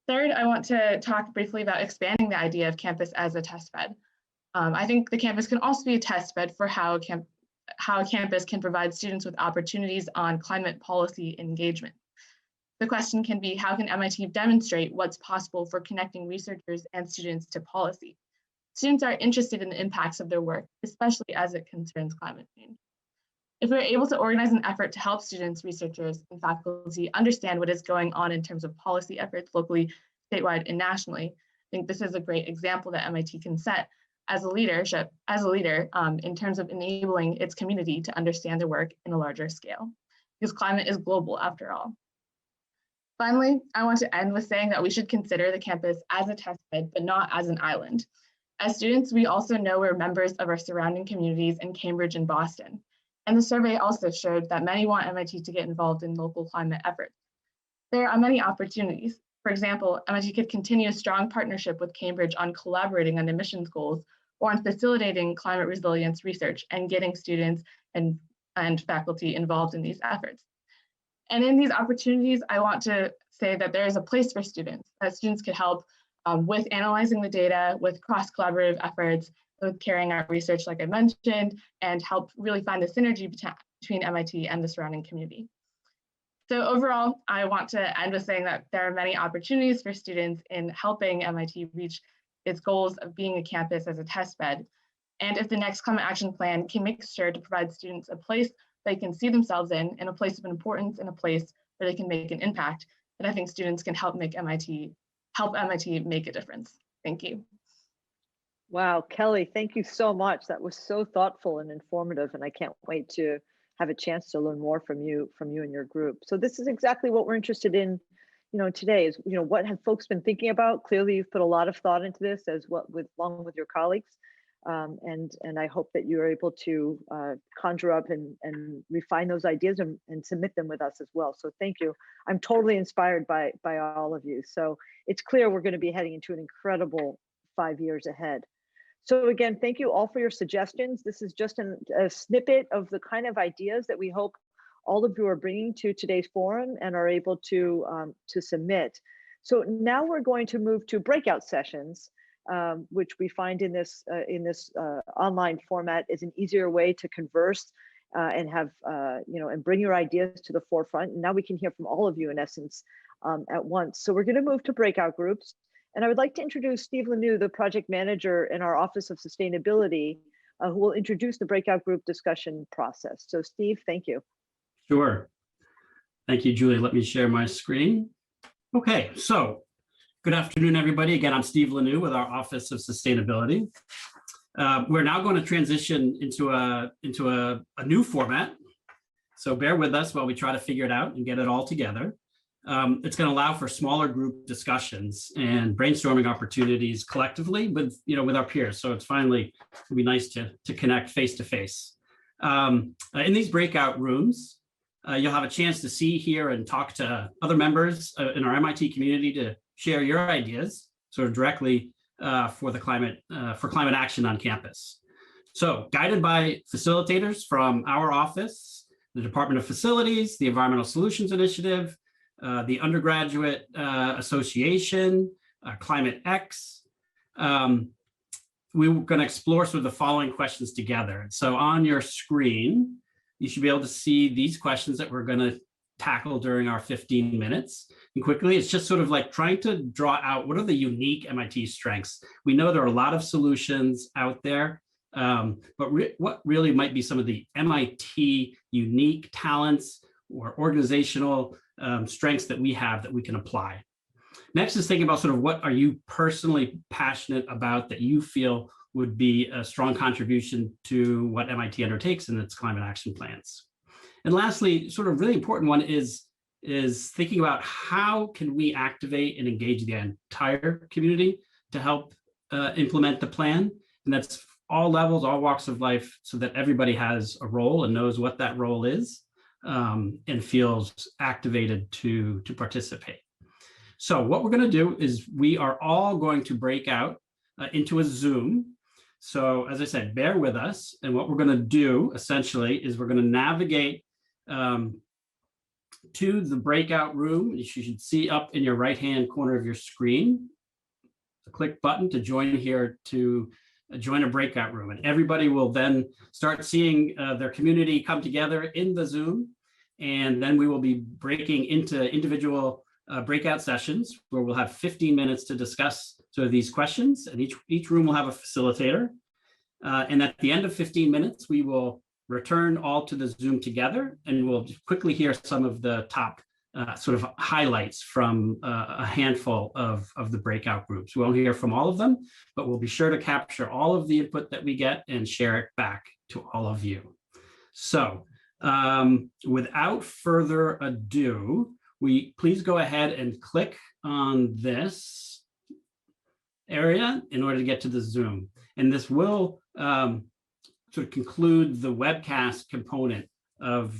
Third, I want to talk briefly about expanding the idea of campus as a test bed. I think the campus can also be a test bed for how a campus can provide students with opportunities on climate policy engagement. The question can be, how can MIT demonstrate what's possible for connecting researchers and students to policy? Students are interested in the impacts of their work, especially as it concerns climate change. If we're able to organize an effort to help students, researchers, and faculty understand what is going on in terms of policy efforts locally, statewide, and nationally, I think this is a great example that MIT can set as a leader in terms of enabling its community to understand their work in a larger scale, because climate is global after all. Finally, I want to end with saying that we should consider the campus as a test bed, but not as an island. As students, we also know we're members of our surrounding communities in Cambridge and Boston. And the survey also showed that many want MIT to get involved in local climate efforts. There are many opportunities. For example, MIT could continue a strong partnership with Cambridge on collaborating on emissions goals, or on facilitating climate resilience research and getting students and faculty involved in these efforts. And in these opportunities, I want to say that there is a place for students, that students could help with analyzing the data, with cross-collaborative efforts, with carrying out research like I mentioned, and help really find the synergy between MIT and the surrounding community. So overall, I want to end with saying that there are many opportunities for students in helping MIT reach its goals of being a campus as a test bed. And if the next climate action plan can make sure to provide students a place they can see themselves in a place of importance, in a place where they can make an impact, then I think students can help MIT make a difference. Thank you. Wow, Kelly, thank you so much. That was so thoughtful and informative, and I can't wait to have a chance to learn more from you and your group. So this is exactly what we're interested in, today is, what have folks been thinking about? Clearly, you've put a lot of thought into this along with your colleagues. And I hope that you're able to conjure up and refine those ideas and submit them with us as well. So thank you. I'm totally inspired by all of you. So it's clear we're going to be heading into an incredible 5 years ahead. So again, thank you all for your suggestions. This is just a snippet of the kind of ideas that we hope all of you are bringing to today's forum and are able to submit. So now we're going to move to breakout sessions, which we find in this online format is an easier way to converse and have and bring your ideas to the forefront. And now we can hear from all of you in essence at once. So we're going to move to breakout groups. And I would like to introduce Steve Lanou, the project manager in our Office of Sustainability, who will introduce the breakout group discussion process. So Steve, thank you. Sure. Thank you, Julie. Let me share my screen. Okay, so good afternoon, everybody. Again, I'm Steve Lanou with our Office of Sustainability. We're now going to transition into a new format. So bear with us while we try to figure it out and get it all together. It's going to allow for smaller group discussions and brainstorming opportunities collectively with our peers. So it's finally it'll be nice to connect face to face. In these breakout rooms, you'll have a chance to see, hear, and talk to other members in our MIT community to share your ideas sort of directly for climate action on campus. So guided by facilitators from our office, the Department of Facilities, the Environmental Solutions Initiative, the Undergraduate Association, Climate X, we're going to explore sort of the following questions together. So on your screen, you should be able to see these questions that we're going to tackle during our 15 minutes. And quickly, it's just sort of like trying to draw out what are the unique MIT strengths. We know there are a lot of solutions out there, but what really might be some of the MIT unique talents or organizational strengths that we have that we can apply. Next is thinking about sort of what are you personally passionate about that you feel would be a strong contribution to what MIT undertakes in its climate action plans. And lastly, sort of really important one is thinking about how can we activate and engage the entire community to help implement the plan. And that's all levels, all walks of life, so that everybody has a role and knows what that role is and feels activated to participate. So what we're going to do is we are all going to break out into a Zoom. So as I said, bear with us. And what we're going to do essentially is we're going to navigate to the breakout room. You should see up in your right-hand corner of your screen, the click button to join here to join a breakout room. And everybody will then start seeing their community come together in the Zoom. And then we will be breaking into individual breakout sessions where we'll have 15 minutes to discuss sort of these questions, and each room will have a facilitator. And at the end of 15 minutes, we will return all to the Zoom together, and we'll quickly hear some of the top sort of highlights from a handful of the breakout groups. We won't hear from all of them, but we'll be sure to capture all of the input that we get and share it back to all of you. So without further ado, please go ahead and click on this area in order to get to the Zoom. And this will sort of conclude the webcast component of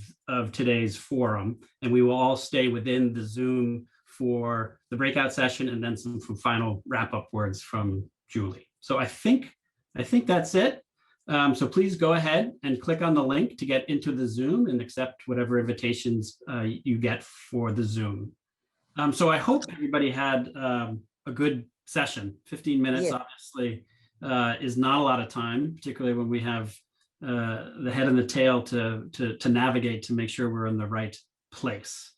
today's forum. And we will all stay within the Zoom for the breakout session and then some final wrap-up words from Julie. So I think that's it. So please go ahead and click on the link to get into the Zoom and accept whatever invitations you get for the Zoom. So I hope everybody had a good session. 15 minutes, obviously, is not a lot of time, particularly when we have the head and the tail to navigate to make sure we're in the right place.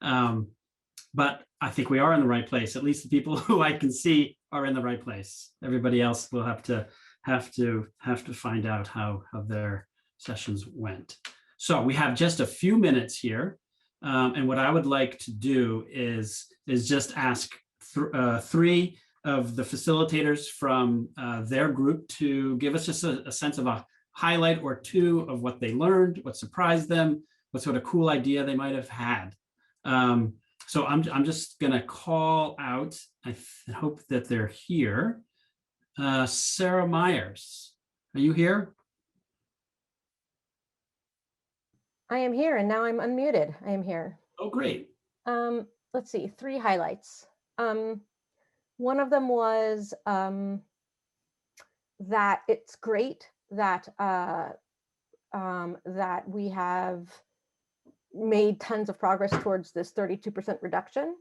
But I think we are in the right place. At least the people who I can see are in the right place. Everybody else will have to find out how their sessions went. So we have just a few minutes here. And what I would like to do is just ask three of the facilitators from their group to give us just a sense of a highlight or two of what they learned, what surprised them, what sort of cool idea they might have had. So I'm just gonna call out, I hope that they're here. Sarah Myers, are you here? I am here, and now I'm unmuted. I am here. Oh, great. Let's see, 3 highlights. One of them was that it's great that that we have made tons of progress towards this 32% reduction.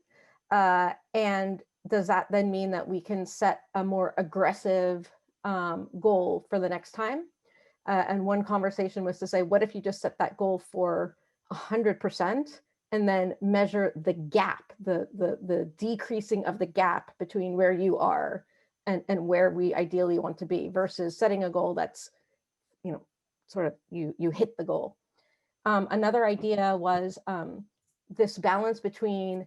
And does that then mean that we can set a more aggressive goal for the next time? And one conversation was to say, what if you just set that goal for 100% and then measure the gap, the decreasing of the gap between where you are and where we ideally want to be, versus setting a goal that's, you know, sort of you hit the goal. Another idea was this balance between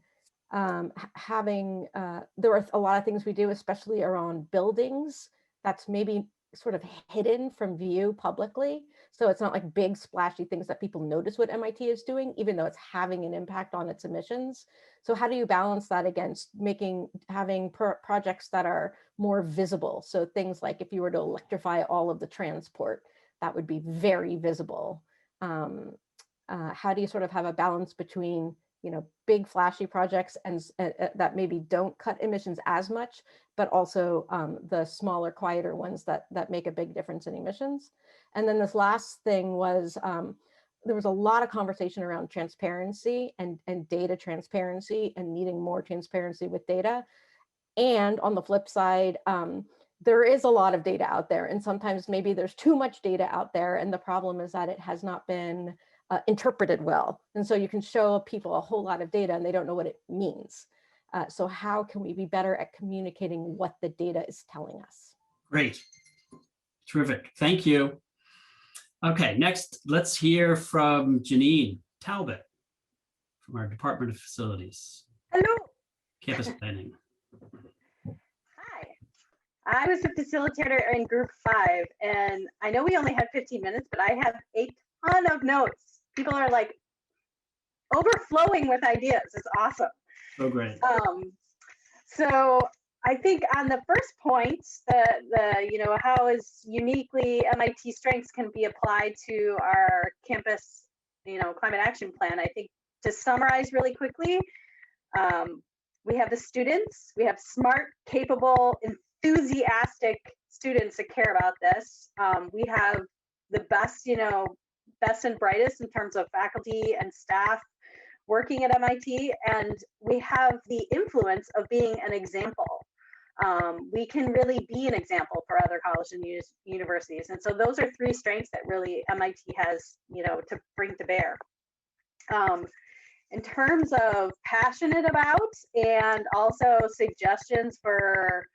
having, there are a lot of things we do, especially around buildings, that's maybe sort of hidden from view publicly. So it's not like big splashy things that people notice what MIT is doing, even though it's having an impact on its emissions. So how do you balance that against having projects that are more visible? So things like if you were to electrify all of the transport, that would be very visible. How do you sort of have a balance between, you know, big flashy projects and that maybe don't cut emissions as much, but also the smaller, quieter ones that make a big difference in emissions? And then this last thing was, there was a lot of conversation around transparency and data transparency and needing more transparency with data. And on the flip side, there is a lot of data out there, and sometimes maybe there's too much data out there, and the problem is that it has not been interpreted well. And so you can show people a whole lot of data and they don't know what it means. So how can we be better at communicating what the data is telling us? Great. Terrific. Thank you. Okay, next, let's hear from Janine Talbot from our Department of Facilities. Hello. Campus Planning. Hi. I was a facilitator in group 5, and I know we only have 15 minutes, but I have a ton of notes. People are like overflowing with ideas. It's awesome. So great. So I think on the first point, the you know, how is uniquely MIT strengths can be applied to our campus, you know, climate action plan. I think to summarize really quickly, we have the students, we have smart, capable, enthusiastic students that care about this. We have the best, you know, best and brightest in terms of faculty and staff working at MIT, and we have the influence of being an example. We can really be an example for other colleges and universities, and so those are 3 strengths that really MIT has, you know, to bring to bear. In terms of passionate about and also suggestions for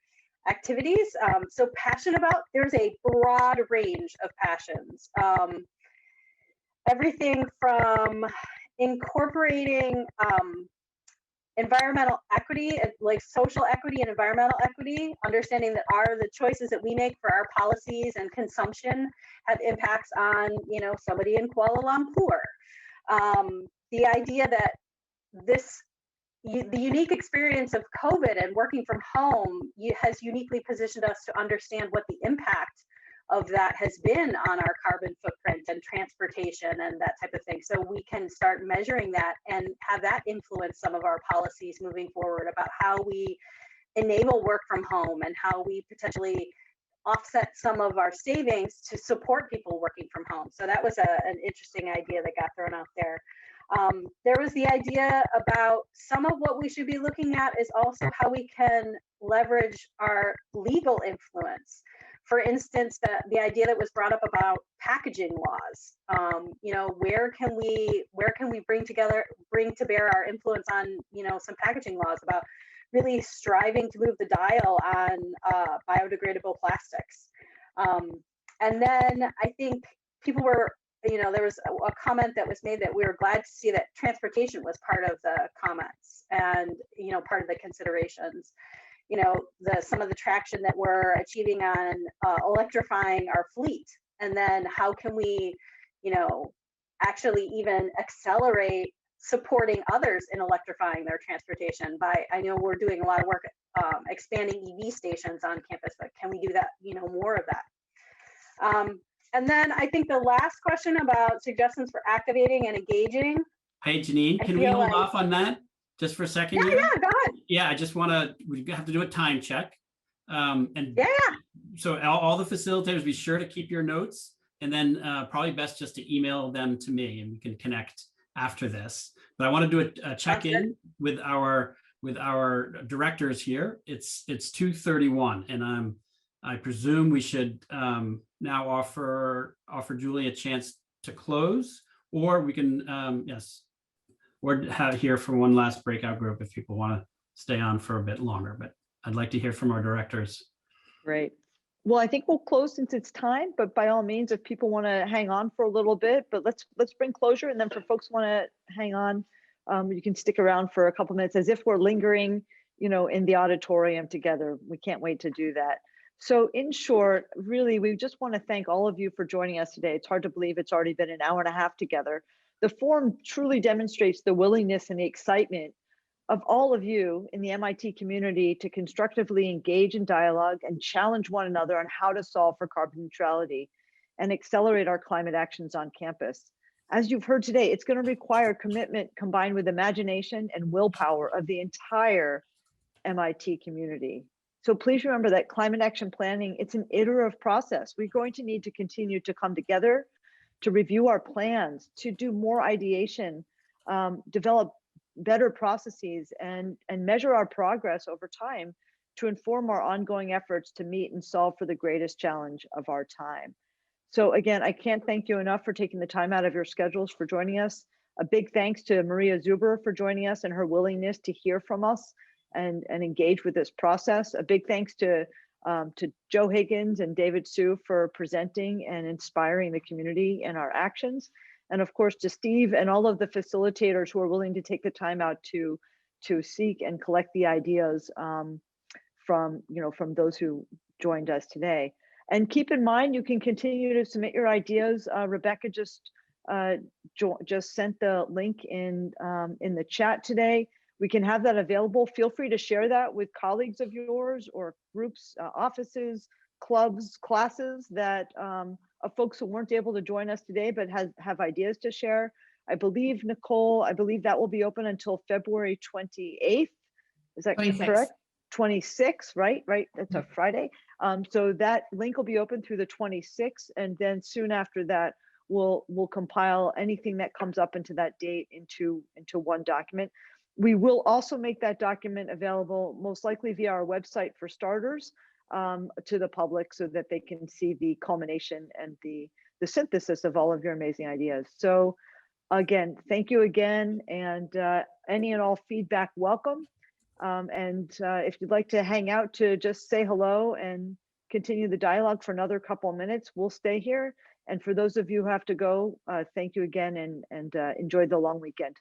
activities, so passionate about, there's a broad range of passions. Everything from incorporating environmental equity, like social equity and environmental equity, understanding that the choices that we make for our policies and consumption have impacts on, you know, somebody in Kuala Lumpur. The idea that the unique experience of COVID and working from home has uniquely positioned us to understand what the impact of that has been on our carbon footprint and transportation and that type of thing. So we can start measuring that and have that influence some of our policies moving forward about how we enable work from home and how we potentially offset some of our savings to support people working from home. So that was an interesting idea that got thrown out there. There was the idea about some of what we should be looking at is also how we can leverage our legal influence. for instance, the idea that was brought up about packaging laws. You know, where can we bring to bear our influence on, you know, some packaging laws about really striving to move the dial on biodegradable plastics. And then I think people were, you know, there was a comment that was made that we were glad to see that transportation was part of the comments and, you know, part of the considerations. You know, some of the traction that we're achieving on electrifying our fleet, and then how can we, you know, actually even accelerate supporting others in electrifying their transportation by, I know we're doing a lot of work expanding EV stations on campus, but can we do that, you know, more of that? And then I think the last question about suggestions for activating and engaging. Hey, Janine, can we hold off on that just for a second? Yeah, here? yeah, go ahead. Yeah, I just want to, we have to do a time check. And Yeah. so all the facilitators, be sure to keep your notes, and then probably best just to email them to me and we can connect after this. But I want to do a check-in with our directors here. It's 2:31, and I presume we should now offer Julie a chance to close, or we can yes, or hear from one last breakout group if people want to stay on for a bit longer. But I'd like to hear from our directors. Great. Well, I think we'll close since it's time, but by all means, if people want to hang on for a little bit, but let's bring closure. And then for folks who want to hang on, you can stick around for a couple minutes as if we're lingering, you know, in the auditorium together. We can't wait to do that. So in short, really, we just want to thank all of you for joining us today. It's hard to believe it's already been an hour and a half together. The forum truly demonstrates the willingness and the excitement of all of you in the MIT community to constructively engage in dialogue and challenge one another on how to solve for carbon neutrality and accelerate our climate actions on campus. As you've heard today, it's going to require commitment combined with imagination and willpower of the entire MIT community. So please remember that climate action planning, it's an iterative process. We're going to need to continue to come together, to review our plans, to do more ideation, develop better processes, and measure our progress over time to inform our ongoing efforts to meet and solve for the greatest challenge of our time. So again, I can't thank you enough for taking the time out of your schedules for joining us. A big thanks to Maria Zuber for joining us and her willingness to hear from us and engage with this process. A big thanks to Joe Higgins and David Sue for presenting and inspiring the community in our actions. And of course, to Steve and all of the facilitators who are willing to take the time out to seek and collect the ideas from those who joined us today. And keep in mind, you can continue to submit your ideas. Rebecca just sent the link in the chat today. We can have that available. Feel free to share that with colleagues of yours or groups, offices, clubs, classes that of folks who weren't able to join us today but have ideas to share. I believe, Nicole, that will be open until February 28th. Is that 26th. correct? 26th, right? That's a Friday. So that link will be open through the 26th, and then soon after that, we'll compile anything that comes up into that date into one document. We will also make that document available, most likely via our website for starters, to the public so that they can see the culmination and the synthesis of all of your amazing ideas. So again, thank you again, and any and all feedback welcome. And if you'd like to hang out to just say hello and continue the dialogue for another couple of minutes, we'll stay here. And for those of you who have to go, thank you again, and enjoy the long weekend.